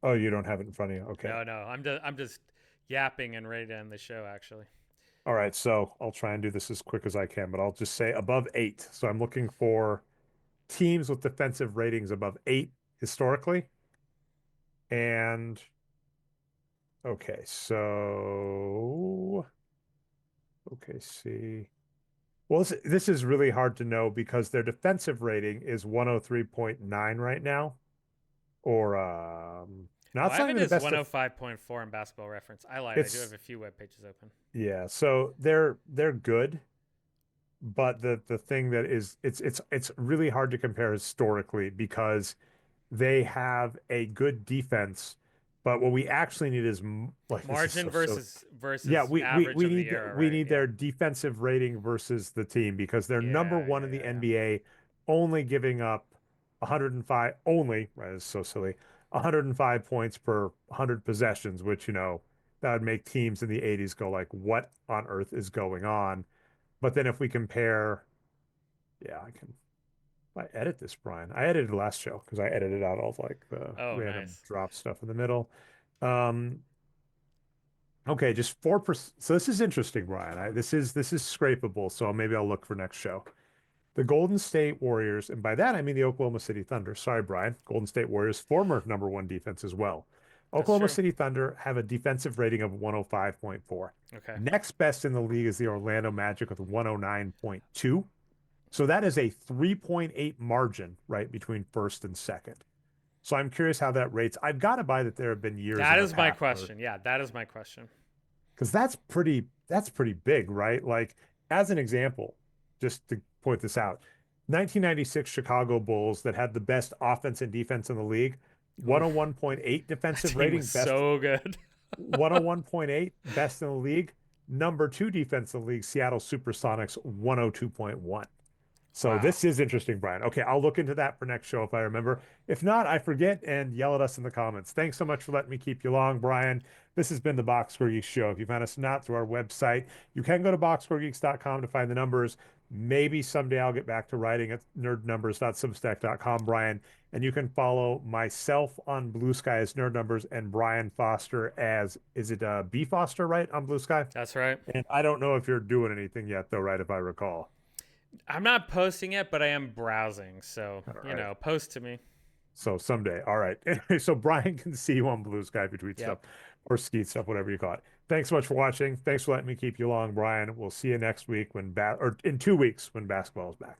Speaker 1: Oh, you don't have it in front of you. Okay.
Speaker 2: No. I'm just yapping and ready to end the show. Actually,
Speaker 1: All right, so I'll try and do this as quick as I can, but I'll just say above 8. So I'm looking for teams with defensive ratings above 8 historically. And okay, so okay, see. Well, this is really hard to know because their defensive rating is 103.9 right now, or no,
Speaker 2: oh,
Speaker 1: it's
Speaker 2: I
Speaker 1: not
Speaker 2: have it
Speaker 1: even the
Speaker 2: as
Speaker 1: best of
Speaker 2: 105.4 in Basketball Reference. I lied. I do have
Speaker 1: it's
Speaker 2: a few web pages open.
Speaker 1: yeah, so they're good, but the thing that is it's really hard to compare historically because they have a good defense, but what we actually need is like this is
Speaker 2: Margin
Speaker 1: so silly.
Speaker 2: versus
Speaker 1: Yeah,
Speaker 2: versus
Speaker 1: we
Speaker 2: average
Speaker 1: we
Speaker 2: of the
Speaker 1: need
Speaker 2: era,
Speaker 1: we
Speaker 2: right?
Speaker 1: need
Speaker 2: Yeah.
Speaker 1: their defensive rating versus the team because they're number
Speaker 2: Yeah,
Speaker 1: one in
Speaker 2: yeah,
Speaker 1: the
Speaker 2: yeah, yeah.
Speaker 1: NBA, only giving up 105 only, right? It's so silly. 105 points per 100 possessions, which that would make teams in the 80s go like, what on earth is going on? But then if we compare, yeah, I edit this, Brian. I edited last show because I edited out all like the
Speaker 2: Oh,
Speaker 1: random
Speaker 2: nice.
Speaker 1: drop stuff in the middle. Um, Okay, just 4%. So this is interesting, Brian. This is scrapable, so maybe I'll look for next show. The Golden State Warriors, and by that I mean the Oklahoma City Thunder. Sorry, Brian. Golden State Warriors, former number one defense as well.
Speaker 2: That's
Speaker 1: Oklahoma
Speaker 2: true.
Speaker 1: City Thunder have a defensive rating of 105.4.
Speaker 2: Okay.
Speaker 1: Next best in the league is the Orlando Magic with 109.2. So that is a 3.8 margin, right, between first and second. So I'm curious how that rates. I've got to buy that there have been years
Speaker 2: That
Speaker 1: in the
Speaker 2: is my
Speaker 1: past where
Speaker 2: question. Yeah, that is my question.
Speaker 1: because that's pretty big, right? Like as an example, just to point this out, 1996 Chicago Bulls that had the best offense and defense in the league,
Speaker 2: Oof,
Speaker 1: 101.8
Speaker 2: that
Speaker 1: defensive
Speaker 2: team was
Speaker 1: rating, best
Speaker 2: so good.
Speaker 1: 101.8 best in the league. Number two defense in the league, Seattle Supersonics 102.1. So
Speaker 2: Wow.
Speaker 1: this is interesting, Brian. Okay, I'll look into that for next show if I remember. If not, I forget and yell at us in the comments. Thanks so much for letting me keep you long, Brian. This has been the Boxscore Geeks show. If you found us not through our website, you can go to boxscoregeeks.com to find the numbers. Maybe someday I'll get back to writing at nerdnumbers.substack.com, Brian. And you can follow myself on Blue Sky as Nerd Numbers and Brian Foster as, is it B Foster, right, on Blue Sky?
Speaker 2: That's right.
Speaker 1: And I don't know if you're doing anything yet, though, right, if I recall.
Speaker 2: I'm not posting it, but I am browsing. So,
Speaker 1: All right.
Speaker 2: post to me.
Speaker 1: So someday. All right. Anyway, so Brian can see you on Blue Sky if you tweet stuff
Speaker 2: Yep.
Speaker 1: or skeet stuff, whatever you call it. Thanks so much for watching. Thanks for letting me keep you along, Brian. We'll see you next week or in 2 weeks when basketball is back.